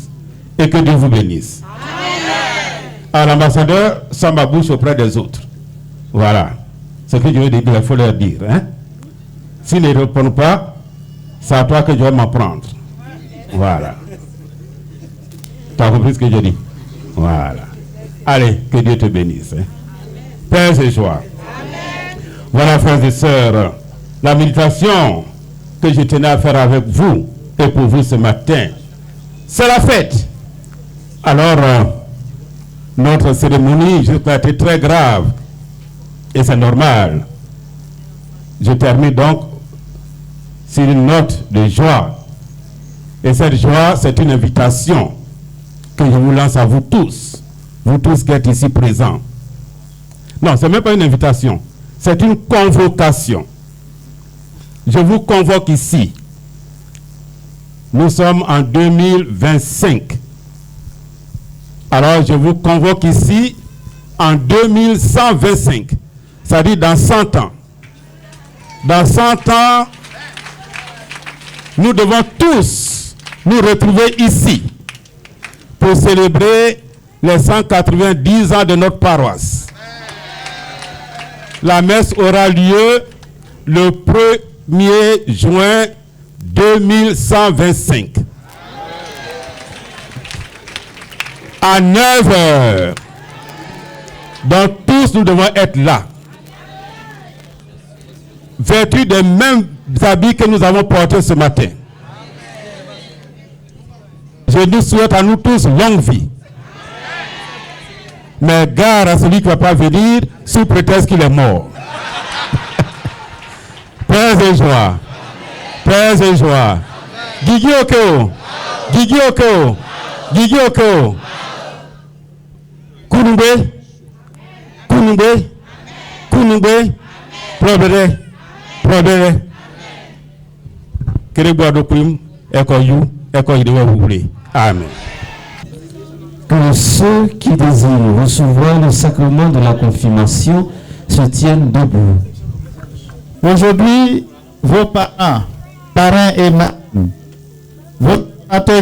Et que Dieu vous bénisse. Amen. À l'ambassadeur, sans ma bouche auprès des autres. Voilà. Ce que je veux dire, il faut leur dire. Hein? S'ils ne répondent pas, c'est à toi que je vais m'apprendre. Voilà. Tu as compris ce que je dis? Voilà. Allez, que Dieu te bénisse. Hein? Paix et joie. Amen. Voilà, frères et sœurs, la méditation que je tenais à faire avec vous et pour vous ce matin. C'est la fête. Alors, notre cérémonie a été très grave. Et c'est normal. Je termine donc sur une note de joie. Et cette joie, c'est une invitation que je vous lance à vous tous qui êtes ici présents. Non, ce n'est même pas une invitation. C'est une convocation. Je vous convoque ici. Nous sommes en 2025. Alors, je vous convoque ici en 2125. C'est-à-dire dans 100 ans. Dans 100 ans, nous devons tous nous retrouver ici pour célébrer les 190 ans de notre paroisse. La messe aura lieu le 1er juin 2125. À 9h. Donc tous nous devons être là. Vêtus des mêmes habits que nous avons portés ce matin. Je nous souhaite à nous tous longue vie. Mais gare à celui qui ne va pas venir sous prétexte qu'il est mort. Paix et joie. Paix et joie. Gigi Oko. Gigi Oko. Gigi Oko. Kunumbe. Kunumbe. Kunumbe. Probere. Probere. Kerebo adokuim. Eko you. Eko yidewe wule. Amen. Que ceux qui désirent recevoir le sacrement de la confirmation se tiennent debout. Aujourd'hui, vos parents et madame, vos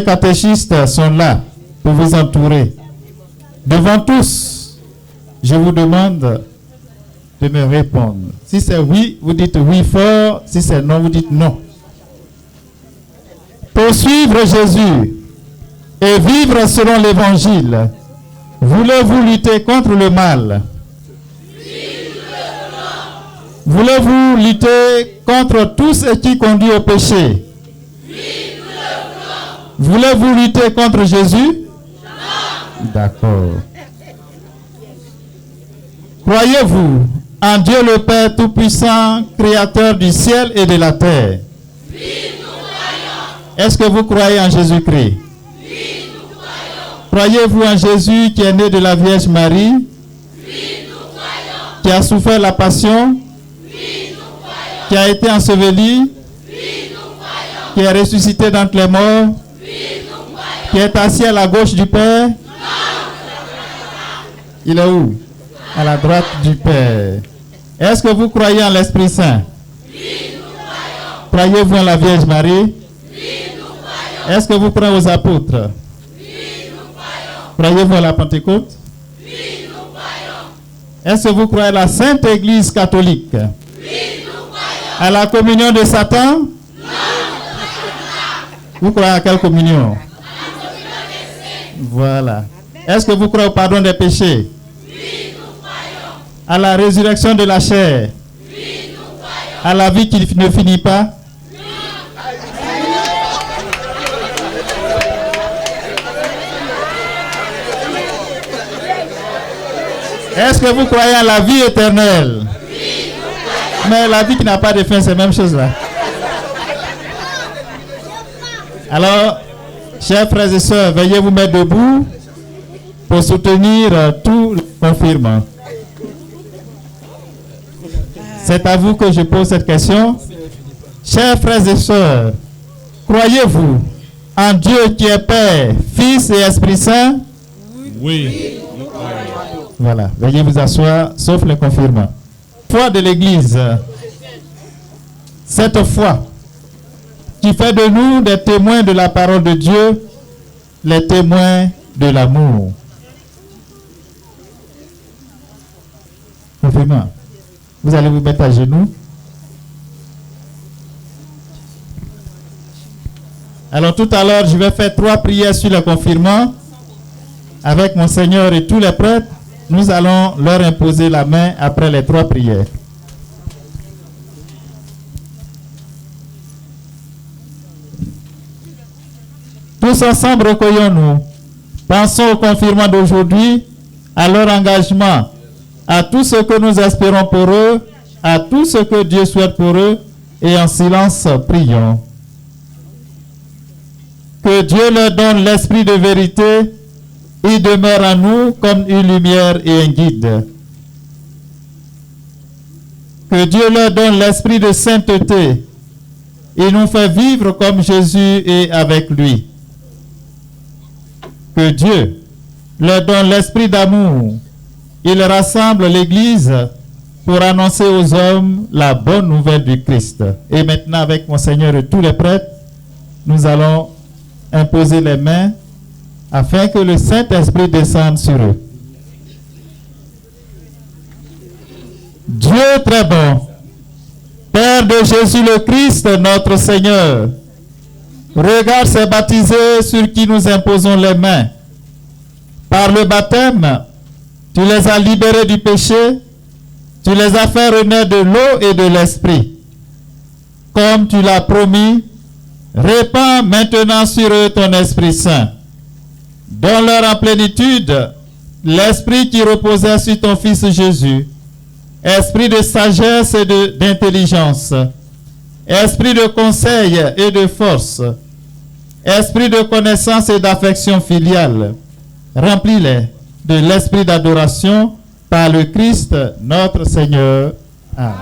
catéchistes sont là pour vous entourer. Devant tous, je vous demande de me répondre. Si c'est oui, vous dites oui fort. Si c'est non, vous dites non. Pour suivre Jésus et vivre selon l'évangile, voulez-vous lutter contre le mal? Voulez-vous lutter contre tout ce qui conduit au péché? Voulez-vous lutter contre Jésus? Non. D'accord. Croyez-vous en Dieu le Père Tout-Puissant, Créateur du ciel et de la terre? Oui, nous croyons. Est-ce que vous croyez en Jésus-Christ? Oui, nous croyons. Croyez-vous en Jésus qui est né de la Vierge Marie? Oui, nous croyons. Qui a souffert la passion? Oui, nous croyons. Qui a été enseveli? Oui, nous croyons. Qui est ressuscité d'entre les morts? Oui, nous croyons. Qui est assis à la gauche du Père? Non, il est où? À la droite du Père. Est-ce que vous croyez en l'Esprit Saint? Oui, nous croyons. Croyez-vous en la Vierge Marie? Oui, nous croyons. Est-ce que vous croyez aux apôtres? Oui, nous croyons. Croyez-vous à la Pentecôte? Oui, nous croyons. Est-ce que vous croyez à la Sainte Église catholique? Oui, nous croyons. À la communion de Satan? Non. Vous croyez à quelle communion? À la communion des saints. Voilà. Est-ce que vous croyez au pardon des péchés? Oui, nous croyons. À la résurrection de la chair? Oui, nous croyons. À la vie qui ne finit pas? Est-ce que vous croyez à la vie éternelle? Oui, nous croyons. Mais la vie qui n'a pas de fin, c'est la même chose là. Alors, chers frères et sœurs, veuillez vous mettre debout pour soutenir tous les confirmants. C'est à vous que je pose cette question. Chers frères et sœurs, croyez-vous en Dieu qui est Père, Fils et Esprit Saint? Oui. Voilà, veuillez vous asseoir, sauf les confirmants. Foi de l'Église, cette foi qui fait de nous des témoins de la parole de Dieu, les témoins de l'amour. Confirmant, vous allez vous mettre à genoux. Alors tout à l'heure, je vais faire 3 prières sur les confirmants avec mon Seigneur et tous les prêtres. Nous allons leur imposer la main après les 3 prières. Tous ensemble, recueillons-nous. Pensons aux confirmants d'aujourd'hui, à leur engagement, à tout ce que nous espérons pour eux, à tout ce que Dieu souhaite pour eux, et en silence, prions. Que Dieu leur donne l'esprit de vérité. Il demeure en nous comme une lumière et un guide. Que Dieu leur donne l'esprit de sainteté. Il nous fait vivre comme Jésus est avec lui. Que Dieu leur donne l'esprit d'amour. Il rassemble l'Église pour annoncer aux hommes la bonne nouvelle du Christ. Et maintenant, avec mon Seigneur et tous les prêtres, nous allons imposer les mains afin que le Saint-Esprit descende sur eux. Dieu très bon, Père de Jésus le Christ, notre Seigneur, regarde ces baptisés sur qui nous imposons les mains. Par le baptême, tu les as libérés du péché, tu les as fait renaître de l'eau et de l'esprit. Comme tu l'as promis, répands maintenant sur eux ton Esprit Saint. Donne-leur en plénitude l'esprit qui reposait sur ton Fils Jésus, esprit de sagesse et d'intelligence, esprit de conseil et de force, esprit de connaissance et d'affection filiale. Remplis-les de l'esprit d'adoration par le Christ notre Seigneur. Amen.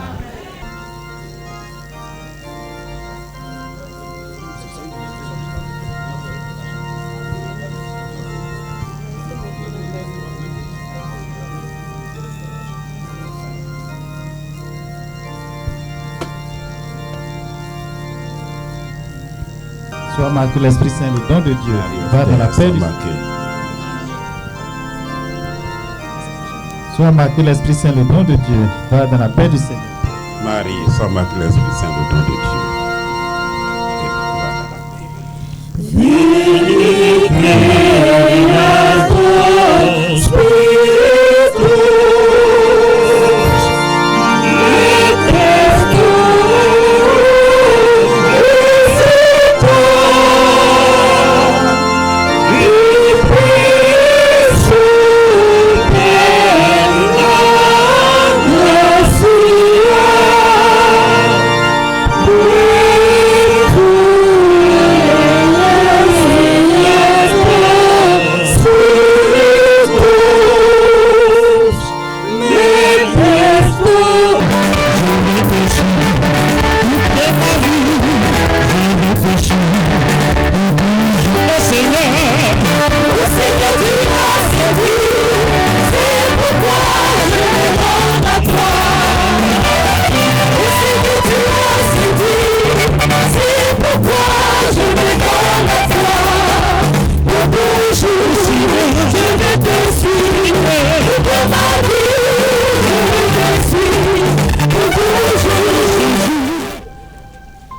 Sois marqué l'Esprit Saint, le don de Dieu. Va dans la paix du Seigneur. Sois marqué l'Esprit Saint, le don de Dieu. Va dans la paix du Seigneur. Marie, sois marqué l'Esprit Saint, le don de Dieu.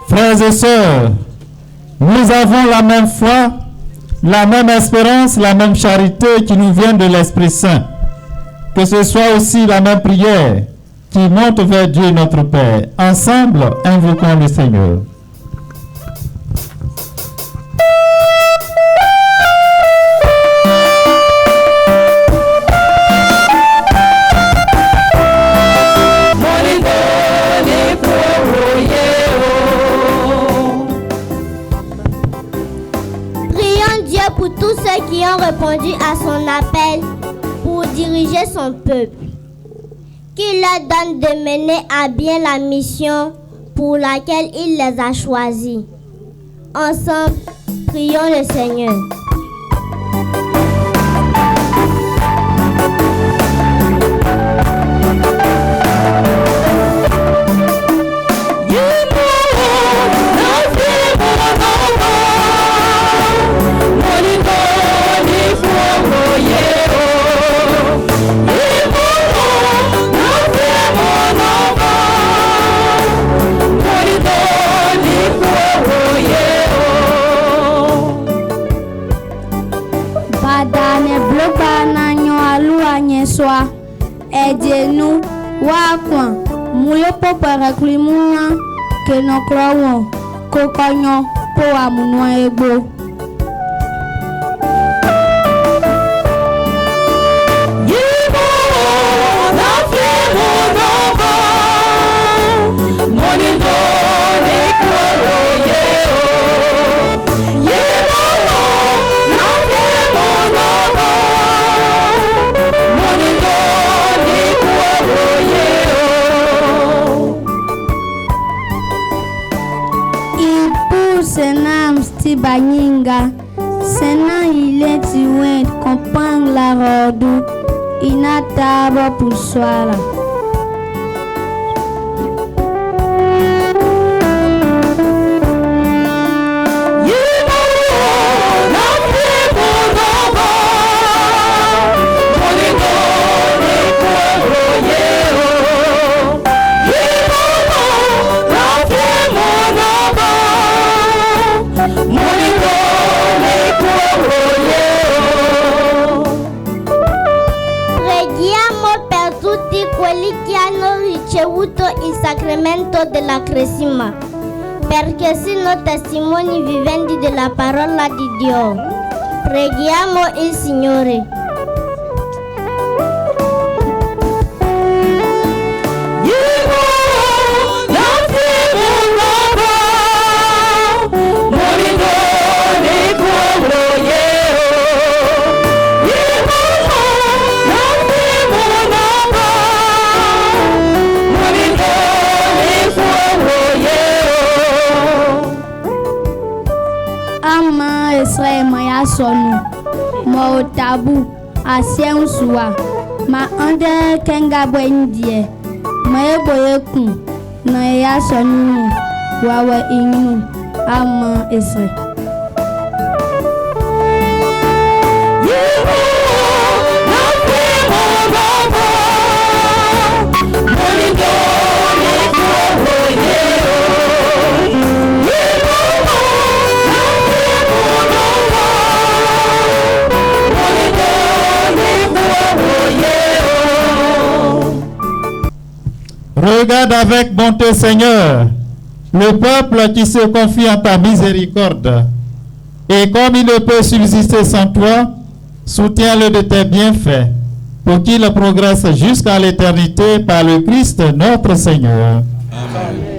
Frères et sœurs, nous avons la même foi la même espérance, la même charité qui nous vient de l'Esprit Saint. Que ce soit aussi la même prière qui monte vers Dieu notre Père. Ensemble, invoquons le Seigneur. Pour tous ceux qui ont répondu à son appel pour diriger son peuple, qu'il leur donne de mener à bien la mission pour laquelle il les a choisis. Ensemble, prions le Seigneur. Aidez-nous, Wakwan, Moule Popera Klimuna, que nous croyons, Kokognon, Poa Mounoua Ego. Banyinga, Sena il est tué, comprendre la rodou, inataba pour soi là. Il sacramento della cresima, perché siano testimoni viventi della parola di Dio. Preghiamo il Signore. Sonu mo tabu asien suwa ma ande kenga bwendie ma eboyeku na ya sonu wawe inu ama esre Regarde avec bonté, Seigneur, le peuple qui se confie en ta miséricorde. Et comme il ne peut subsister sans toi, soutiens-le de tes bienfaits, pour qu'il progresse jusqu'à l'éternité par le Christ notre Seigneur. Amen.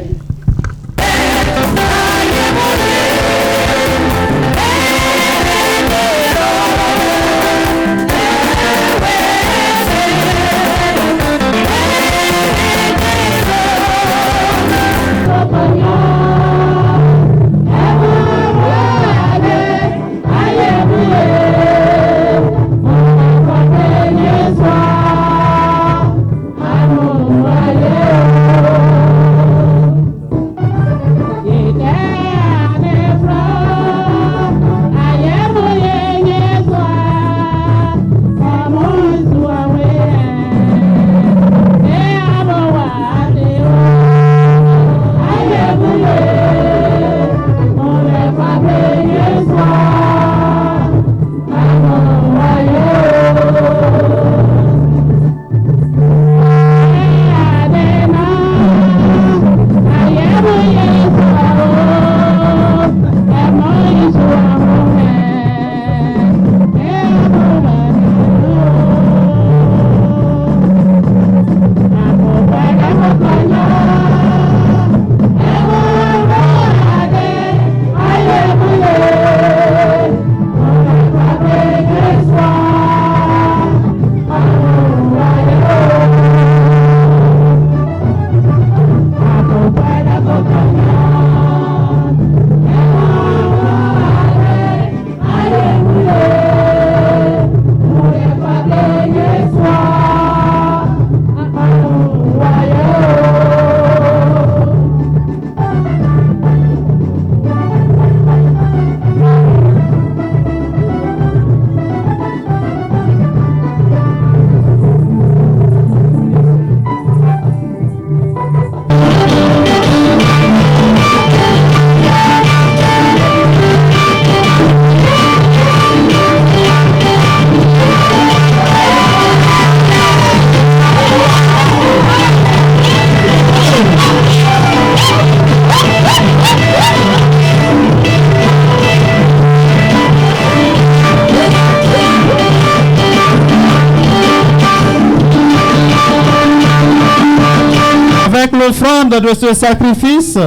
l'offrande de ce sacrifice,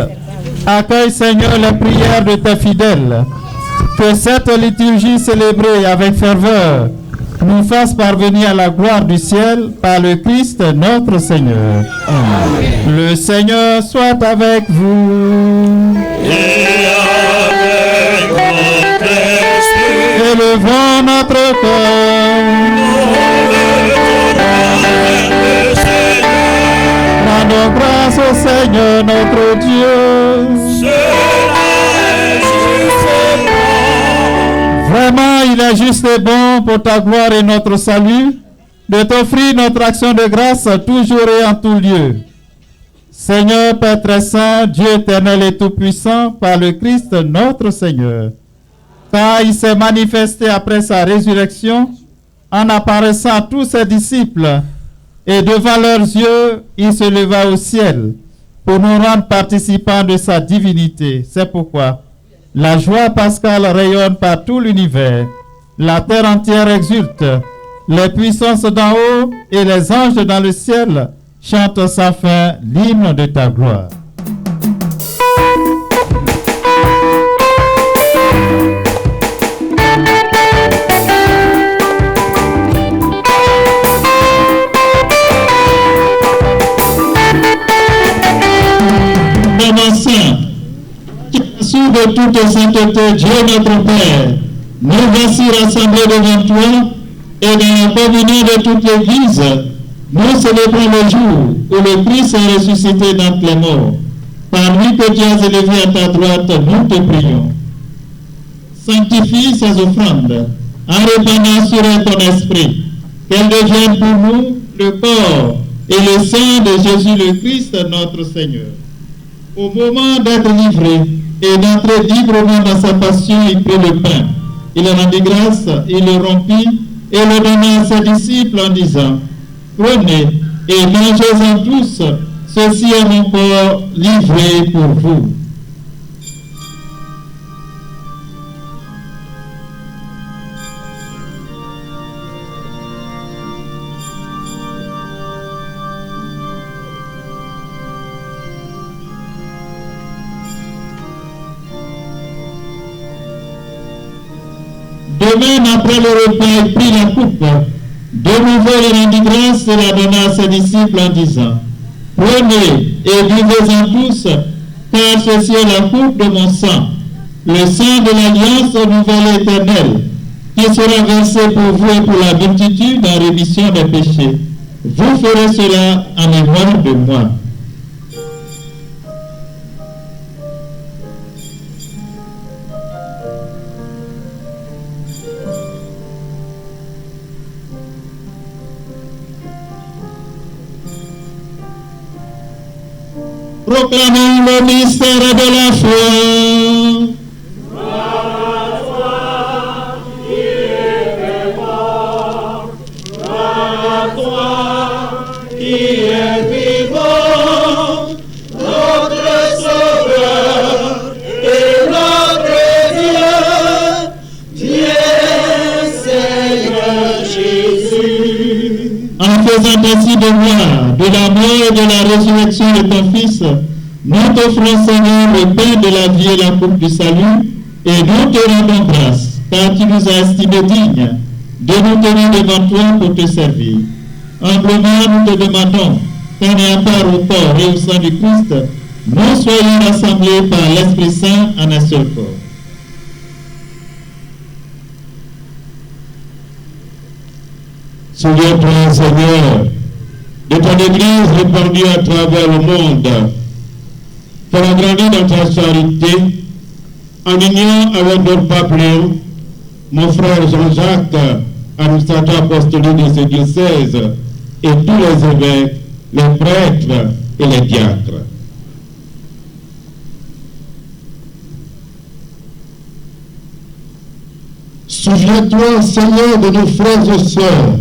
accueille, Seigneur, les prières de tes fidèles. Que cette liturgie célébrée avec ferveur nous fasse parvenir à la gloire du ciel par le Christ notre Seigneur. Amen. Le Seigneur soit avec vous. Et avec votre esprit. Élevons notre cœur. Rendons grâce au Seigneur notre Dieu. Vraiment, il est juste et bon pour ta gloire et notre salut de t'offrir notre action de grâce toujours et en tout lieu. Seigneur, Père très saint, Dieu éternel et tout-puissant, par le Christ notre Seigneur. Car il s'est manifesté après sa résurrection en apparaissant à tous ses disciples, et devant leurs yeux, il se leva au ciel pour nous rendre participants de sa divinité. C'est pourquoi la joie pascale rayonne par tout l'univers. La terre entière exulte. Les puissances d'en haut et les anges dans le ciel chantent sans fin l'hymne de ta gloire. De toute sainteté, Dieu notre Père, nous voici rassemblés devant toi et dans la communion de toute l'Église, nous célébrons le jour où le Christ est ressuscité d'entre les morts. Par lui que tu as élevé à ta droite, nous te prions. Sanctifie ces offrandes en répandant sur elles ton esprit, qu'elles deviennent pour nous le corps et le sang de Jésus le Christ notre Seigneur. Au moment d'être livré et d'entrer librement dans sa passion, il prit le pain. Il rendit grâce, il le rompit et le donna à ses disciples en disant: prenez et mangez-en tous, ceci est mon corps livré pour vous. De même, après le repas, il prit la coupe. De nouveau, il rendit grâce et la donna à ses disciples en disant: prenez et buvez-en tous, car ceci est la coupe de mon sang, le sang de l'alliance nouvelle éternelle, qui sera versé pour vous et pour la multitude en rémission des péchés. Vous ferez cela en mémoire de moi. Proclamons le mystère de la foi. Gloire à toi qui es mort, gloire à toi qui es vivant, notre Sauveur et notre Dieu, Dieu Seigneur Jésus. En faisant ainsi de moi, de la mort et de la résurrection de ton Fils, nous t'offrons, Seigneur, le pain de la vie et la coupe du salut, et nous te rendons grâce, car tu nous as estimés dignes de nous tenir devant toi pour te servir. Humblement, nous te demandons qu'en ayant part au corps et au sang du Christ, nous soyons rassemblés par l'Esprit Saint en un seul corps. Souviens-toi, Seigneur, de ton Église répandue à travers le monde. Fais-la grandir dans ta charité, en union avec notre pape Léon, mon frère Jean-Jacques, administrateur apostolique de ce diocèse, et tous les évêques, les prêtres et les diacres. Souviens-toi, Seigneur, de nos frères et sœurs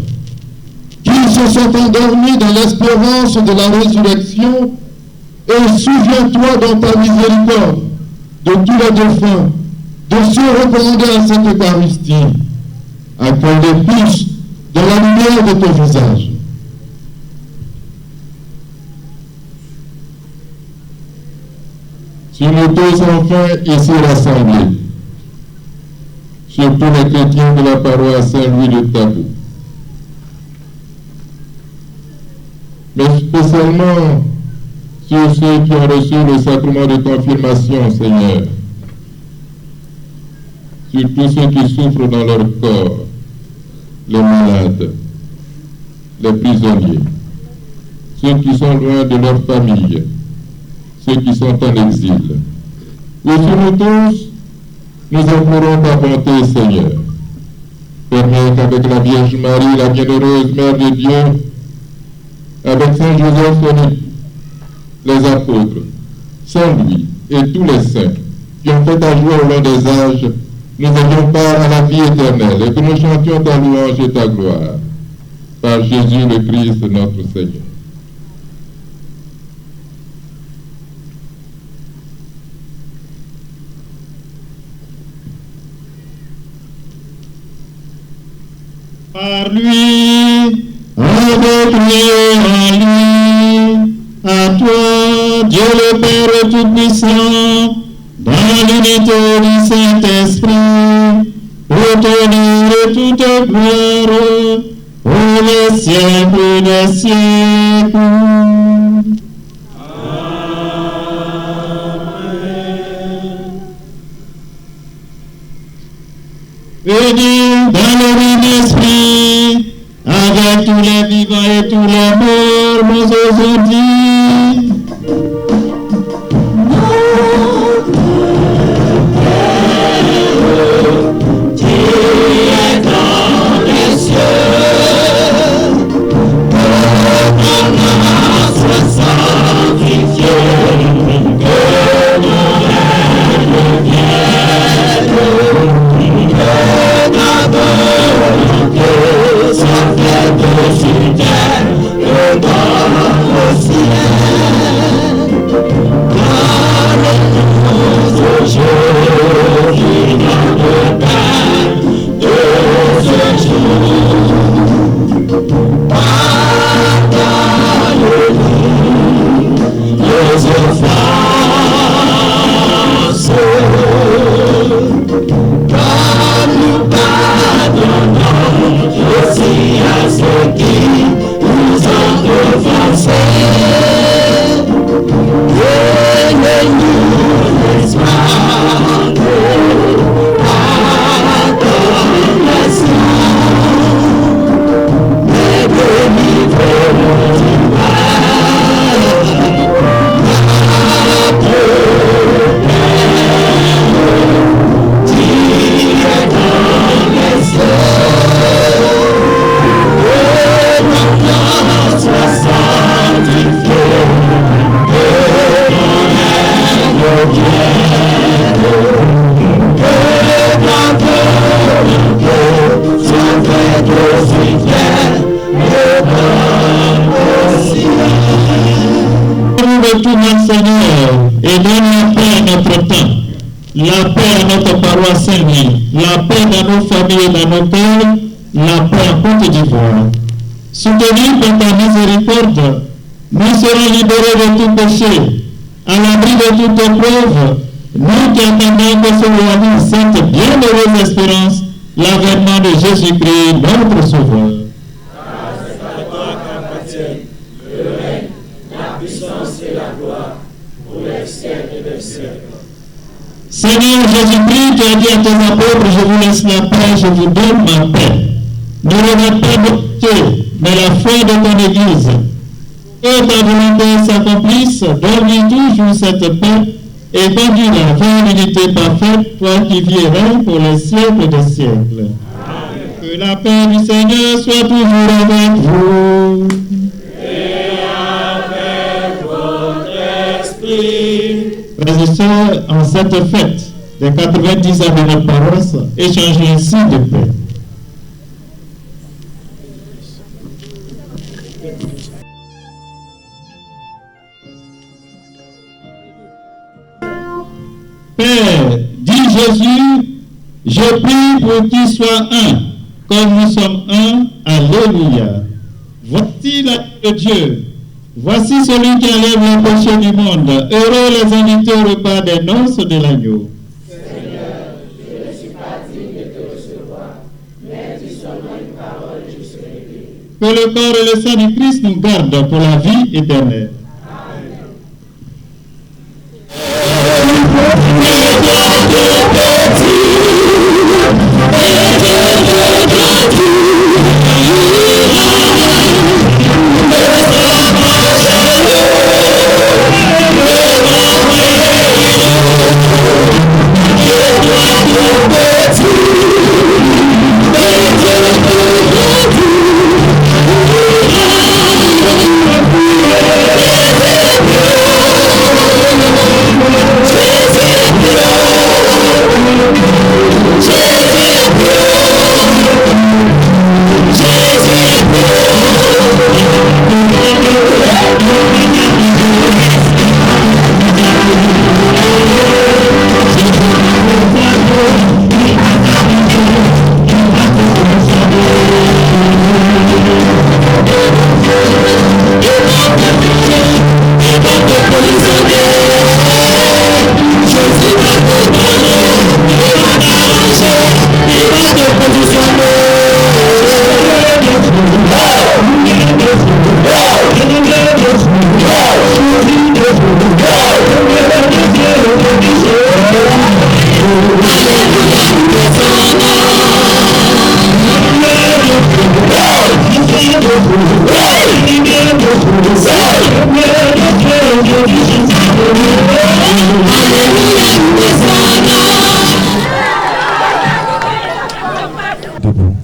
qui se sont endormis dans l'espérance de la résurrection, et souviens-toi dans ta miséricorde de tous les défunts, de ceux recommandés à cette Eucharistie. Accueille-les tous dans la lumière de ton visage. sur nous tous enfin ici rassemblés, surtout les chrétiens de la paroisse Saint-Louis de Tabou, mais spécialement sur ceux qui ont reçu le sacrement de confirmation, Seigneur, sur tous ceux qui souffrent dans leur corps, les malades, les prisonniers, ceux qui sont loin de leur famille, ceux qui sont en exil. Et sur nous tous, nous implorons ta bonté, Seigneur. Permets qu'avec la Vierge Marie, la bienheureuse Mère de Dieu, avec Saint Joseph, les apôtres, Saint Louis et tous les saints qui ont fait ta joie au long des âges, nous ayons part à la vie éternelle et que nous chantions ta louange et ta gloire. Par Jésus le Christ, notre Seigneur. Par lui, avec lui et en lui, à toi, Dieu le Père Tout-Puissant, dans l'unité du Saint-Esprit, pour tenir toute gloire, pour les siècles des siècles. Unis dans le Saint-Esprit, avec tous les vivants et tous les morts, nous osons dire. La paix à notre paroisse Saint-Louis, la paix dans nos familles et dans nos cœurs, la paix en Côte d'Ivoire. Soutenus par ta miséricorde, nous serons libérés de tout péché, à l'abri de toute épreuve, nous qui attendons que se réalise cette bienheureuse espérance, l'avènement de Jésus-Christ, notre Sauveur. C'est à toi qu'appartiennent le règne, la puissance et la gloire pour les siècles des siècles. Seigneur Jésus-Christ, tu as dit à tes apôtres, je vous laisse la paix, je vous donne ma paix. Ne regarde pas beauté, mais la foi de ton Église. Que ta volonté s'accomplisse, donne-lui toujours cette paix et conduis-la vers l'unité parfaite, toi qui vis et règnes pour les siècles des siècles. Amen. Que la paix du Seigneur soit toujours avec vous. Et avec votre esprit. Frères et sœurs, en cette fête des 90 ans de notre paroisse, échangez ainsi de paix. Père, dit Jésus, je prie pour qu'ils soient un, comme nous sommes un. Alléluia. Voici la de Dieu. Voici celui qui enlève les péchés du monde. Heureux les invités au repas des noces de l'agneau. Seigneur, je ne suis pas digne de te recevoir, mais dis seulement une parole et je serai guéri. Que le corps et le sang du Christ nous gardent pour la vie éternelle.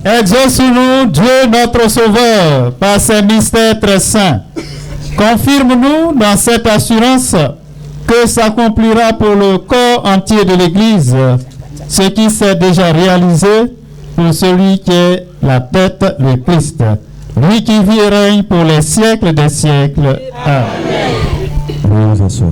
Exauce-nous, Dieu notre Sauveur, par ces mystères très saints. Confirme-nous dans cette assurance que s'accomplira pour le corps entier de l'Église ce qui s'est déjà réalisé pour celui qui est la tête, le Christ. Lui qui vit et règne pour les siècles des siècles. Amen. Veuillez vous asseoir.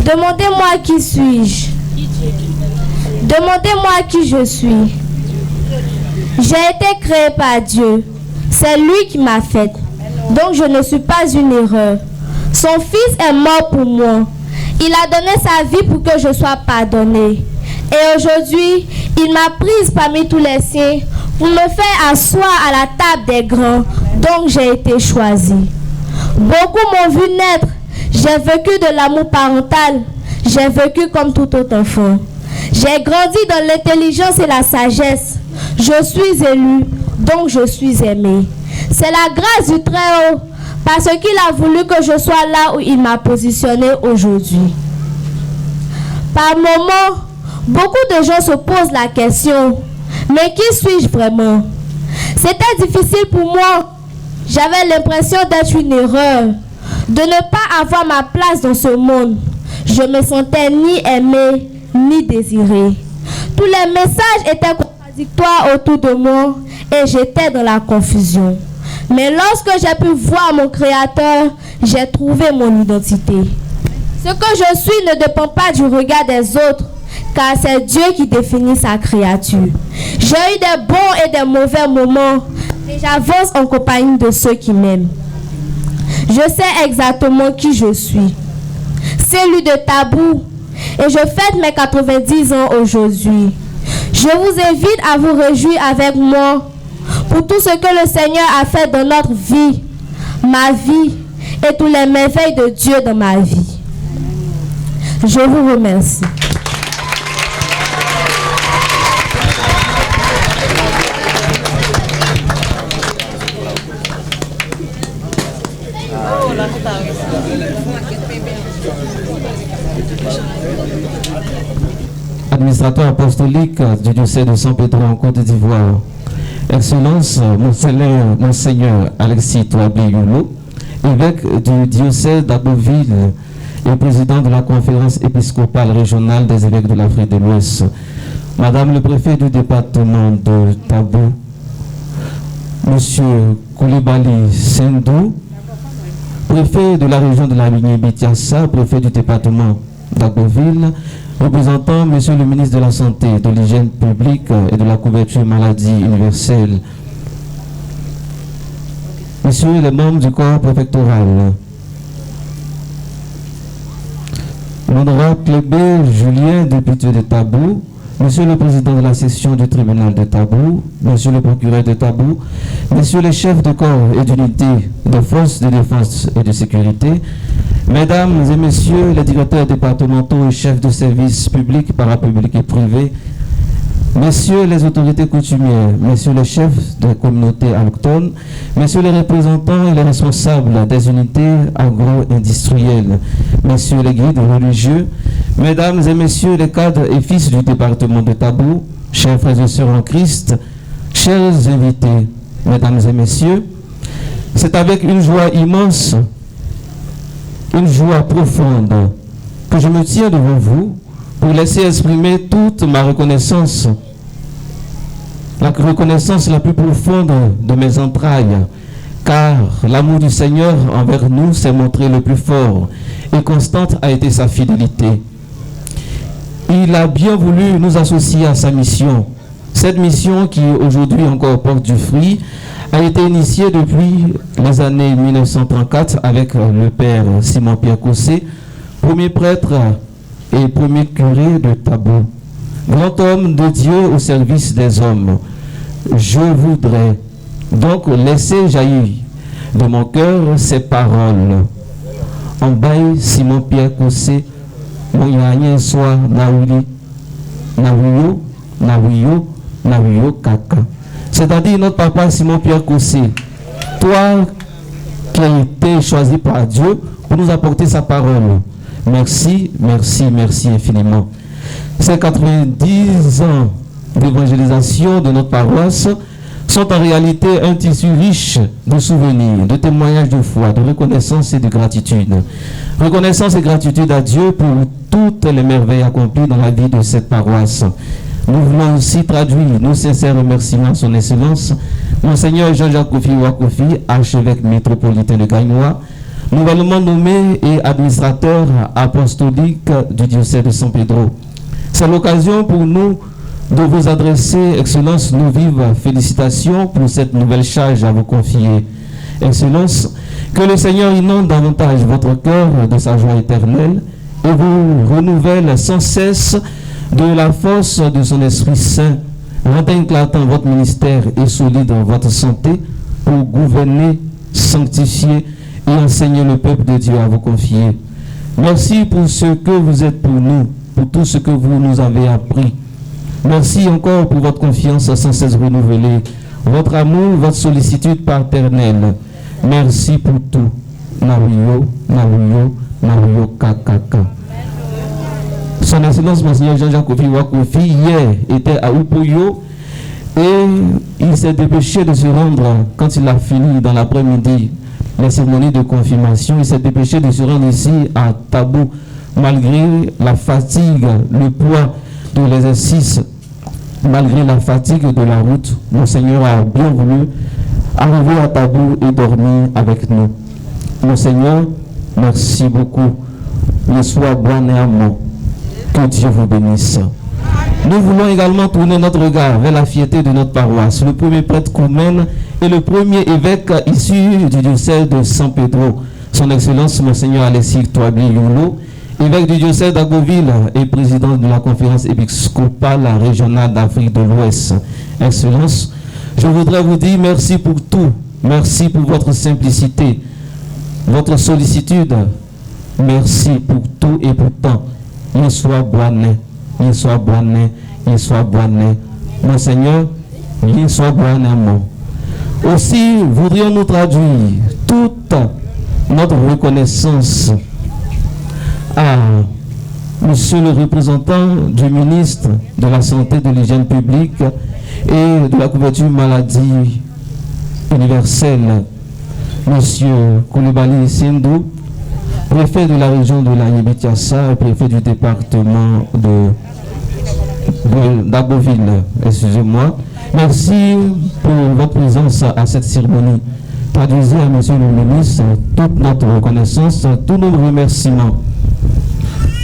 Demandez-moi qui suis-je. Demandez-moi qui je suis. J'ai été créé par Dieu. C'est lui qui m'a faite. Donc je ne suis pas une erreur. Son fils est mort pour moi. Il a donné sa vie pour que je sois pardonné. Et aujourd'hui, il m'a prise parmi tous les siens pour me faire asseoir à la table des grands. Donc j'ai été choisi. Beaucoup m'ont vu naître. J'ai vécu de l'amour parental. J'ai vécu comme tout autre enfant. J'ai grandi dans l'intelligence et la sagesse. Je suis élu, donc je suis aimé. C'est la grâce du Très-Haut, parce qu'il a voulu que je sois là où il m'a positionné aujourd'hui. Par moments, beaucoup de gens se posent la question, mais qui suis-je vraiment? C'était difficile pour moi. J'avais l'impression d'être une erreur, de ne pas avoir ma place dans ce monde. Je me sentais ni aimé, ni désiré. Tous les messages étaient contradictoires autour de moi et j'étais dans la confusion. Mais lorsque j'ai pu voir mon Créateur, j'ai trouvé mon identité. Ce que je suis ne dépend pas du regard des autres, car c'est Dieu qui définit sa créature. J'ai eu des bons et des mauvais moments, et j'avance en compagnie de ceux qui m'aiment. Je sais exactement qui je suis. Celui de Tabou, et je fête mes 90 ans aujourd'hui. Je vous invite à vous réjouir avec moi pour tout ce que le Seigneur a fait dans notre vie, ma vie et tous les merveilles de Dieu dans ma vie. Je vous remercie. administrateur apostolique du diocèse de San Pedro en Côte d'Ivoire, Excellence Monseigneur Alexis Touabli Yulo, évêque du diocèse d'Abbeville et président de la conférence épiscopale régionale des évêques de l'Afrique de l'Ouest, Madame le préfet du département de Tabou, Monsieur Koulibaly Sendou, préfet de la région de la Guinée-Biatiassa, préfet du département d'Abbeville, représentant Monsieur le ministre de la Santé, de l'Hygiène publique et de la couverture maladie universelle, Messieurs les membres du corps préfectoral, l'honorable Clébé Julien, député de Tabou, Monsieur le président de la section du tribunal de Tabou, Monsieur le procureur de Tabou, Messieurs les chefs de corps et d'unité de forces de défense et de sécurité, Mesdames et Messieurs les directeurs départementaux et chefs de services publics, parapublics et privés, Messieurs les autorités coutumières, Messieurs les chefs de communautés autochtones, Messieurs les représentants et les responsables des unités agro-industrielles, Messieurs les guides religieux, Mesdames et Messieurs les cadres et fils du département de Tabou, chers frères et sœurs en Christ, chers invités, Mesdames et Messieurs, c'est avec une joie immense, une joie profonde que je me tiens devant vous pour laisser exprimer toute ma reconnaissance, la reconnaissance la plus profonde de mes entrailles, car l'amour du Seigneur envers nous s'est montré le plus fort et constante a été sa fidélité. Il a bien voulu nous associer à sa mission. Cette mission qui aujourd'hui encore porte du fruit a été initiée depuis les années 1934 avec le père Simon-Pierre Cossé, premier prêtre et premier curé de Tabou. Grand homme de Dieu au service des hommes, je voudrais donc laisser jaillir de mon cœur ces paroles. En bail Simon-Pierre Cossé, mon yanyen soit Nawiyo Kaka. C'est-à-dire notre papa Simon-Pierre Cossé, toi qui as été choisi par Dieu pour nous apporter sa parole. Merci, merci, merci infiniment. Ces 90 ans d'évangélisation de notre paroisse sont en réalité un tissu riche de souvenirs, de témoignages de foi, de reconnaissance et de gratitude. Reconnaissance et gratitude à Dieu pour toutes les merveilles accomplies dans la vie de cette paroisse. Nous voulons aussi traduire nos sincères remerciements à son Excellence, Monseigneur Jean-Jacques Kofi Wakofi, archevêque métropolitain de Gagnoa, nouvellement nommé et administrateur apostolique du diocèse de San Pedro. C'est l'occasion pour nous de vous adresser, Excellence, nos vives félicitations pour cette nouvelle charge à vous confier. Excellence, que le Seigneur inonde davantage votre cœur de sa joie éternelle et vous renouvelle sans cesse de la force de son Esprit Saint, rendant éclatant votre ministère et solide votre santé pour gouverner, sanctifier et enseigner le peuple de Dieu à vous confier. Merci pour ce que vous êtes pour nous, pour tout ce que vous nous avez appris. Merci encore pour votre confiance sans cesse renouvelée, votre amour, votre sollicitude paternelle. Merci pour tout. Nawiyo Kakaka. Son Excellence Monseigneur Jean-Jacques Kofi Wakofi hier était à Upoyo et il s'est dépêché de se rendre quand il a fini dans l'après-midi les cérémonies de confirmation. Il s'est dépêché de se rendre ici à Tabou malgré la fatigue, le poids de l'exercice, malgré la fatigue de la route. Monseigneur a bien voulu arriver à Tabou et dormir avec nous. Monseigneur, merci beaucoup. Le soir bon et amour. Que Dieu vous bénisse. Nous voulons également tourner notre regard vers la fierté de notre paroisse, le premier prêtre Koumen et le premier évêque issu du diocèse de San Pedro, son Excellence Monseigneur Alexis Touabli Yulo, évêque du diocèse d'Agoville et président de la conférence épiscopale régionale d'Afrique de l'Ouest. Excellence, je voudrais vous dire merci pour tout, merci pour votre simplicité, votre sollicitude, merci pour tout et pour tant. Yeswa Boané, Yeswa Boané, Yeswa Boané. Monseigneur, Yeswa Boané. Aussi, voudrions-nous traduire toute notre reconnaissance à Monsieur le représentant du ministre de la Santé, de l'Hygiène publique et de la couverture maladie universelle, Monsieur Koulibaly Sindou, préfet de la région de la Yébi-Tiassa et préfet du département d'Agoville, excusez-moi. Merci pour votre présence à cette cérémonie. Traduisez à Monsieur le ministre toute notre reconnaissance, tous nos remerciements.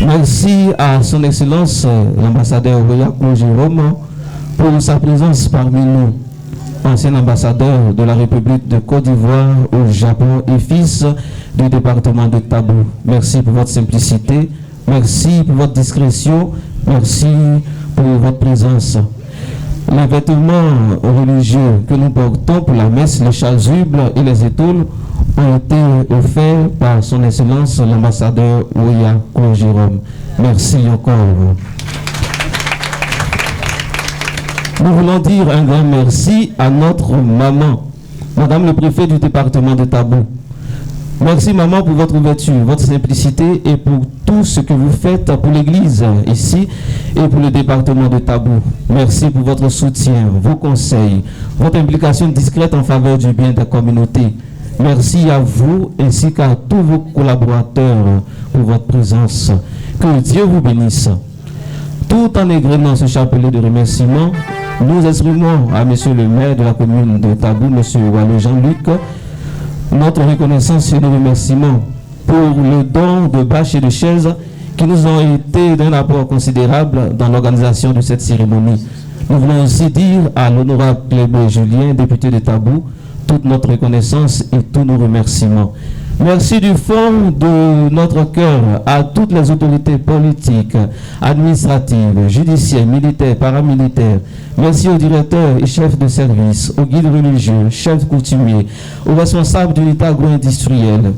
Merci à son Excellence l'ambassadeur Roya Jérôme pour sa présence parmi nous, ancien ambassadeur de la République de Côte d'Ivoire au Japon et fils du département de Tabou. Merci pour votre simplicité, merci pour votre discrétion, merci pour votre présence. Les vêtements religieux que nous portons pour la messe, les chasubles et les étoules ont été offerts par son Excellence l'ambassadeur Roya Jérôme. Merci encore. Nous voulons dire un grand merci à notre maman, Madame le préfet du département de Tabou. Merci maman pour votre ouverture, votre simplicité et pour tout ce que vous faites pour l'église ici et pour le département de Tabou. Merci pour votre soutien, vos conseils, votre implication discrète en faveur du bien des communautés. Merci à vous ainsi qu'à tous vos collaborateurs pour votre présence. Que Dieu vous bénisse. Tout en égrenant ce chapelet de remerciements, nous exprimons à Monsieur le maire de la commune de Tabou, Monsieur Wallo Jean-Luc, notre reconnaissance et nos remerciements pour le don de bâches et de chaises qui nous ont été d'un apport considérable dans l'organisation de cette cérémonie. Nous voulons aussi dire à l'honorable Clébé Julien, député de Tabou, toute notre reconnaissance et tous nos remerciements. Merci du fond de notre cœur à toutes les autorités politiques, administratives, judiciaires, militaires, paramilitaires. Merci aux directeurs et chefs de service, aux guides religieux, chefs coutumiers, aux responsables d'unités agro-industrielles.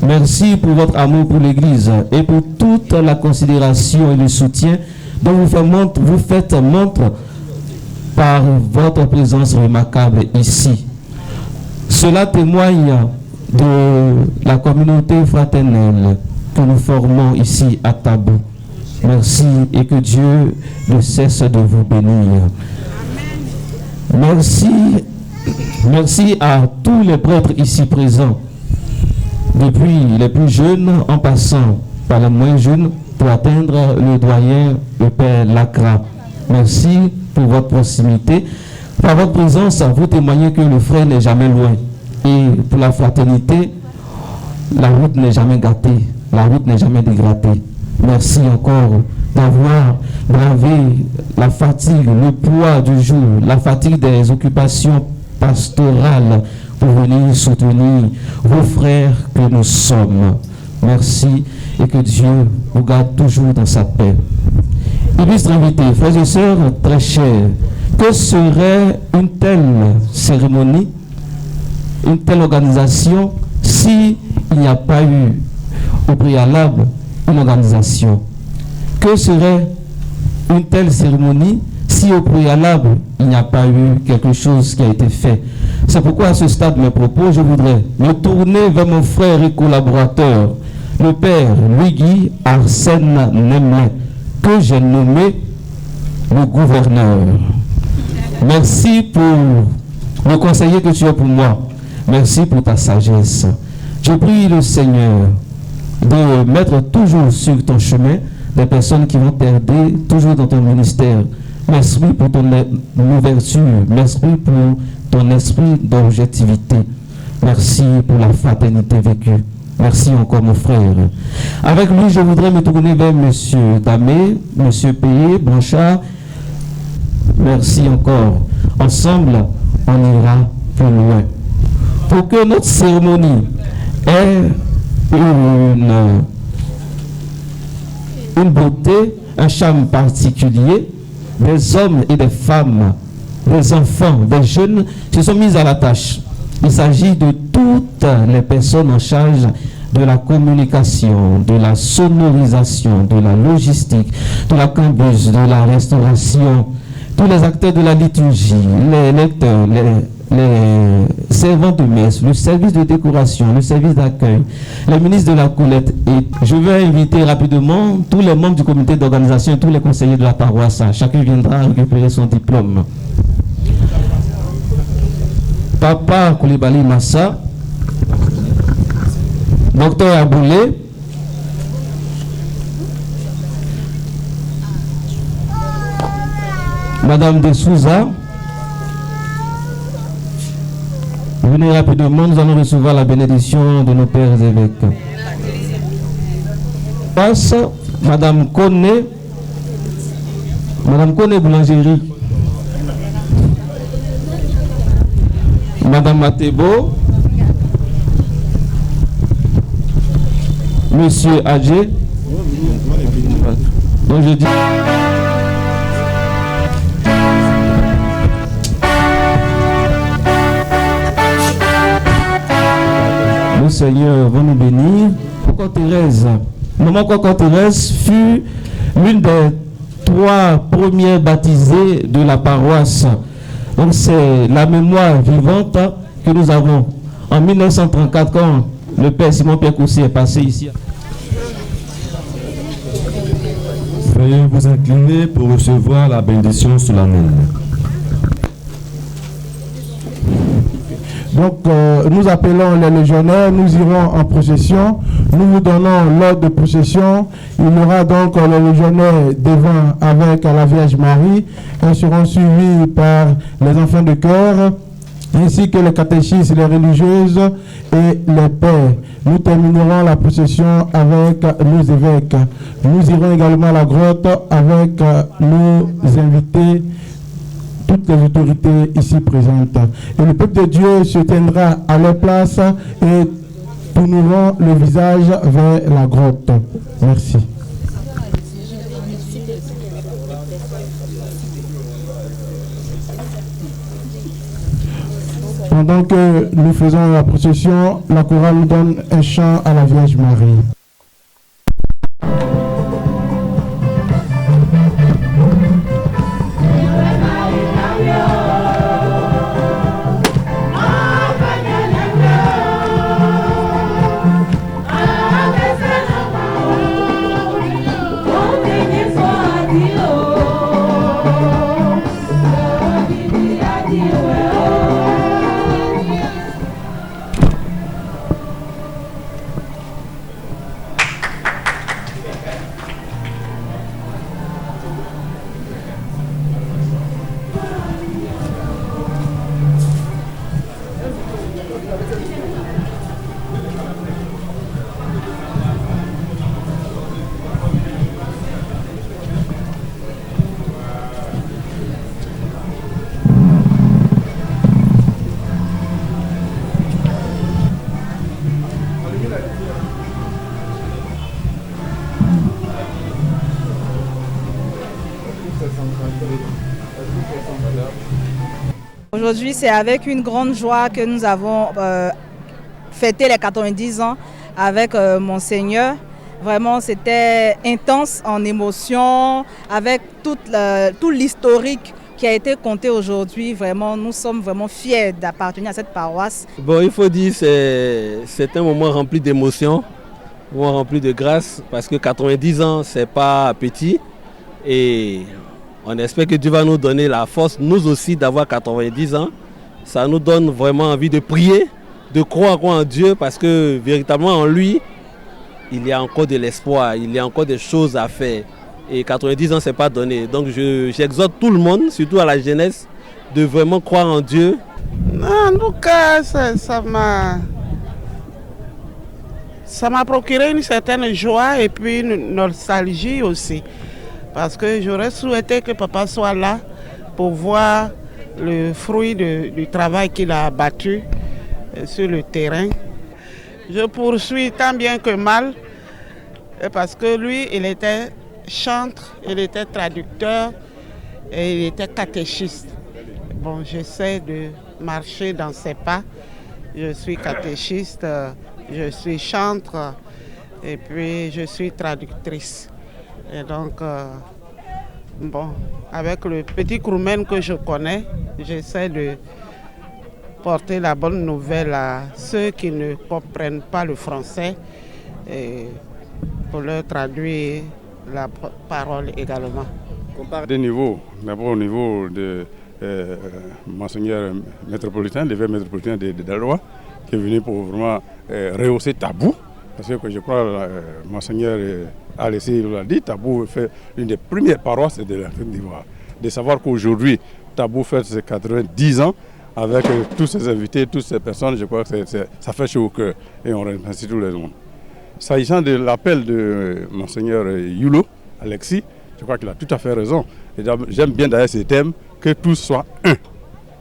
Merci pour votre amour pour l'Église et pour toute la considération et le soutien dont vous faites montre par votre présence remarquable ici. Cela témoigne de la communauté fraternelle que nous formons ici à Tabou. Merci et que Dieu ne cesse de vous bénir. Merci à tous les prêtres ici présents, depuis les plus jeunes en passant par les moins jeunes pour atteindre le doyen, le Père Lacra. Merci pour votre proximité. Par votre présence, vous témoignez que le frère n'est jamais loin. Et pour la fraternité, la route n'est jamais gâtée, la route n'est jamais dégradée. Merci encore d'avoir bravé la fatigue, le poids du jour, la fatigue des occupations pastorales pour venir soutenir vos frères que nous sommes. Merci et que Dieu vous garde toujours dans sa paix. Illustres invités, frères et sœurs très chers, que serait une telle cérémonie, une telle organisation, si il n'y a pas eu au préalable une organisation? Que serait une telle cérémonie si au préalable il n'y a pas eu quelque chose qui a été fait? C'est pourquoi à ce stade de mes propos, je voudrais me tourner vers mon frère et collaborateur, le père Louis-Guy Arsène Nemlin, que j'ai nommé le gouverneur. Merci pour le conseiller que tu es pour moi. Merci pour ta sagesse. Je prie le Seigneur de mettre toujours sur ton chemin des personnes qui vont t'aider toujours dans ton ministère. Merci pour ton ouverture. Merci pour ton esprit d'objectivité. Merci pour la fraternité vécue. Merci encore mon frère. Avec lui, je voudrais me tourner vers M. Damé, M. Payé, Blanchard. Merci encore. Ensemble, on ira plus loin. Pour que notre cérémonie ait une beauté, un charme particulier, des hommes et des femmes, des enfants, des jeunes se sont mis à la tâche. Il s'agit de toutes les personnes en charge de la communication, de la sonorisation, de la logistique, de la cambuse, de la restauration, tous les acteurs de la liturgie, les lecteurs, les servantes de messe, le service de décoration, le service d'accueil, les ministres de la Coulette. Et je vais inviter rapidement tous les membres du comité d'organisation et tous les conseillers de la paroisse. Chacun viendra récupérer son diplôme. Papa Koulibaly Massa, Docteur Aboulé, Madame de Souza, venez rapidement, nous allons recevoir la bénédiction de nos pères évêques. Passe, Madame Koné Boulangerie, Madame Matebo, Monsieur Adjé, donc je dis... Le Seigneur va nous bénir. Maman Coco Thérèse fut l'une des 3 premières baptisées de la paroisse. Donc c'est la mémoire vivante que nous avons. En 1934, quand le père Simon-Pierre Coussi est passé ici. Veuillez vous incliner pour recevoir la bénédiction solennelle. Donc, nous appelons les légionnaires, nous irons en procession, nous vous donnons l'ordre de procession. Il y aura donc les légionnaires devant avec la Vierge Marie. Elles seront suivies par les enfants de chœur, ainsi que les catéchistes, les religieuses et les pères. Nous terminerons la procession avec nos évêques. Nous irons également à la grotte avec nos invités, toutes les autorités ici présentes. Et le peuple de Dieu se tiendra à leur place et tourneront le visage vers la grotte. Merci. Pendant que nous faisons la procession, la chorale nous donne un chant à la Vierge Marie. Aujourd'hui, c'est avec une grande joie que nous avons fêté les 90 ans avec Monseigneur. Vraiment, c'était intense en émotion, avec tout l'historique qui a été compté aujourd'hui. Vraiment, nous sommes vraiment fiers d'appartenir à cette paroisse. Bon, il faut dire que c'est un moment rempli d'émotions, un moment rempli de grâce, parce que 90 ans, c'est pas petit. Et on espère que Dieu va nous donner la force, nous aussi, d'avoir 90 ans. Ça nous donne vraiment envie de prier, de croire en Dieu, parce que véritablement en lui, il y a encore de l'espoir, il y a encore des choses à faire. Et 90 ans, ce n'est pas donné. Donc j'exhorte tout le monde, surtout à la jeunesse, de vraiment croire en Dieu. En tout cas, ça m'a procuré une certaine joie et puis une nostalgie aussi. Parce que j'aurais souhaité que papa soit là pour voir le fruit du travail qu'il a abattu sur le terrain. Je poursuis tant bien que mal parce que lui, il était chantre, il était traducteur et il était catéchiste. Bon, j'essaie de marcher dans ses pas. Je suis catéchiste, je suis chantre et puis je suis traductrice. Et donc, bon, avec le petit Kroumen que je connais, j'essaie porter la bonne nouvelle à ceux qui ne comprennent pas le français et pour leur traduire la parole également. On parle des niveaux, d'abord au niveau de Monseigneur métropolitain, l'évêque métropolitain de Daloa, qui est venu pour vraiment rehausser Tabou, parce que je crois Monseigneur Alessi l'a dit, Tabou fait l'une des premières paroisses de l'Afrique d'Ivoire. De savoir qu'aujourd'hui, Tabou fête ses 90 ans, avec tous ses invités, toutes ces personnes, je crois que ça fait chaud au cœur et on remercie tous les monde. S'agissant de l'appel de Monseigneur Yulo, Alexis, je crois qu'il a tout à fait raison. J'aime bien d'ailleurs ce thème, que tous soient un.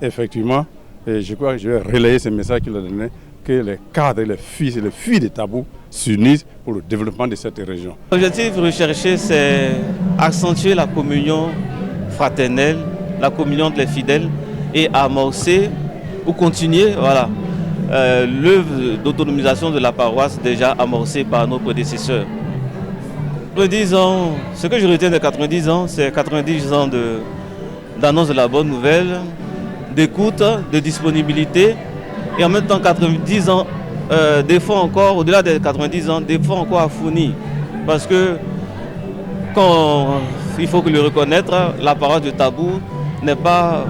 Effectivement, et je crois que je vais relayer ce message qu'il a donné, que les cadres, les fils et les filles de Tabou s'unissent pour le développement de cette région. L'objectif recherché, c'est accentuer la communion fraternelle, la communion des fidèles et amorcer ou continuer l'œuvre d'autonomisation de la paroisse déjà amorcée par nos prédécesseurs. 90 ans, ce que je retiens de 90 ans, c'est 90 ans d'annonce de la bonne nouvelle, d'écoute, de disponibilité et en même temps 90 ans d'efforts encore, au-delà des 90 ans, d'efforts encore à fournir. Parce que, il faut le reconnaître, la paroisse de Tabou n'est pas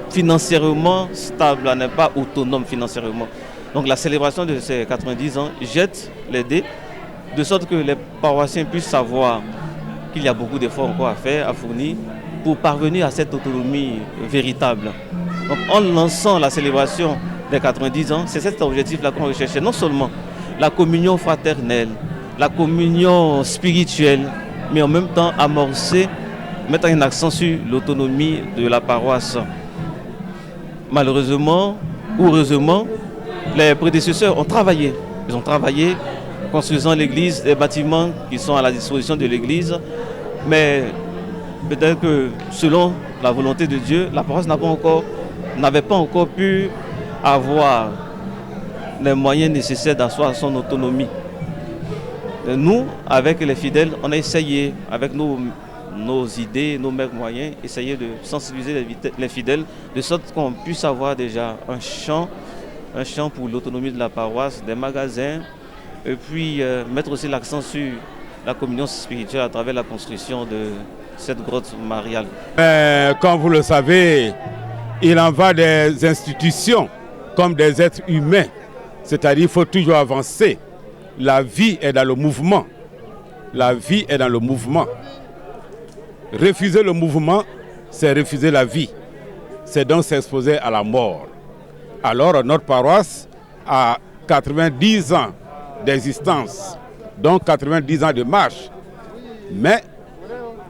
financièrement stable, n'est pas autonome financièrement. Donc la célébration de ces 90 ans jette les dés, de sorte que les paroissiens puissent savoir qu'il y a beaucoup d'efforts encore à faire, à fournir, pour parvenir à cette autonomie véritable. Donc en lançant la célébration des 90 ans, c'est cet objectif-là qu'on recherchait, non seulement la communion fraternelle, la communion spirituelle, mais en même temps amorcer, mettre un accent sur l'autonomie de la paroisse. Malheureusement ou heureusement, les prédécesseurs ont travaillé. Ils ont travaillé construisant l'église, les bâtiments qui sont à la disposition de l'église, mais peut-être que selon la volonté de Dieu, la paroisse n'avait pas encore pu avoir les moyens nécessaires d'asseoir son autonomie. Et nous, avec les fidèles, on a essayé, avec nos idées, nos moyens, essayer de sensibiliser les fidèles, de sorte qu'on puisse avoir déjà un champ pour l'autonomie de la paroisse, des magasins, et puis mettre aussi l'accent sur la communion spirituelle à travers la construction de cette grotte mariale. Comme vous le savez, il en va des institutions comme des êtres humains, c'est-à-dire qu'il faut toujours avancer. La vie est dans le mouvement. La vie est dans le mouvement. Refuser le mouvement, c'est refuser la vie. C'est donc s'exposer à la mort. Alors notre paroisse a 90 ans d'existence, donc 90 ans de marche. Mais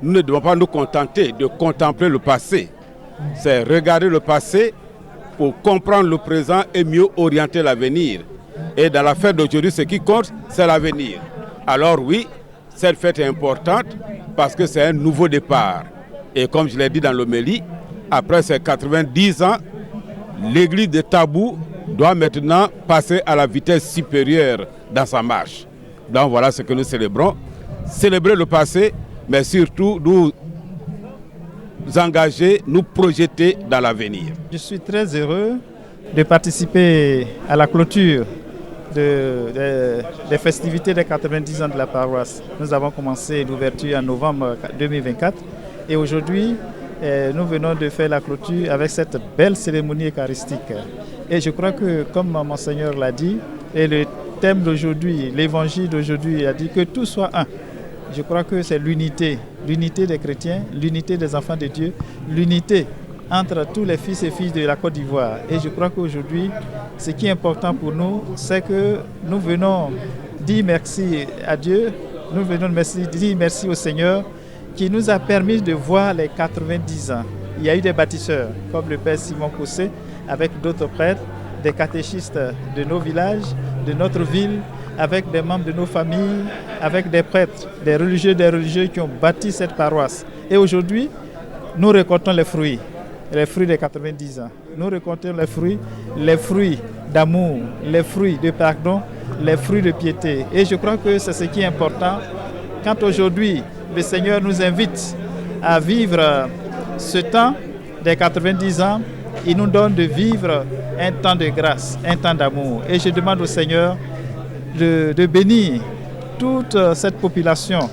nous ne devons pas nous contenter de contempler le passé. C'est regarder le passé pour comprendre le présent et mieux orienter l'avenir. Et dans la fête d'aujourd'hui, ce qui compte, c'est l'avenir. Alors oui, cette fête est importante parce que c'est un nouveau départ. Et comme je l'ai dit dans l'homélie, après ces 90 ans, l'église de Tabou doit maintenant passer à la vitesse supérieure dans sa marche. Donc voilà ce que nous célébrons. Célébrer le passé, mais surtout nous engager, nous projeter dans l'avenir. Je suis très heureux de participer à la clôture des festivités des 90 ans de la paroisse. Nous avons commencé l'ouverture en novembre 2024 et aujourd'hui, nous venons de faire la clôture avec cette belle cérémonie eucharistique. Et je crois que, comme Monseigneur l'a dit, et le thème d'aujourd'hui, l'évangile d'aujourd'hui a dit que tout soit un. Je crois que c'est l'unité des chrétiens, l'unité des enfants de Dieu, l'unité entre tous les fils et filles de la Côte d'Ivoire. Et je crois qu'aujourd'hui, ce qui est important pour nous, c'est que nous venons dire merci à Dieu, nous venons dire merci au Seigneur qui nous a permis de voir les 90 ans. Il y a eu des bâtisseurs, comme le Père Simon Cossé, avec d'autres prêtres, des catéchistes de nos villages, de notre ville, avec des membres de nos familles, avec des prêtres, des religieux qui ont bâti cette paroisse. Et aujourd'hui, nous récoltons les fruits des 90 ans. Nous récoltons les fruits d'amour, les fruits de pardon, les fruits de piété. Et je crois que c'est ce qui est important. Quand aujourd'hui, le Seigneur nous invite à vivre ce temps des 90 ans il nous donne de vivre un temps de grâce, un temps d'amour. Et je demande au Seigneur de bénir toute cette population,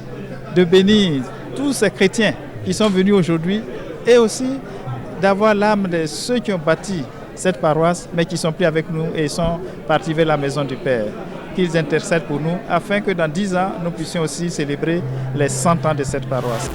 de bénir tous ces chrétiens qui sont venus aujourd'hui et aussi d'avoir l'âme de ceux qui ont bâti cette paroisse mais qui sont plus avec nous et sont partis vers la maison du Père. Qu'ils intercèdent pour nous afin que dans 10 ans, nous puissions aussi célébrer les 100 ans de cette paroisse.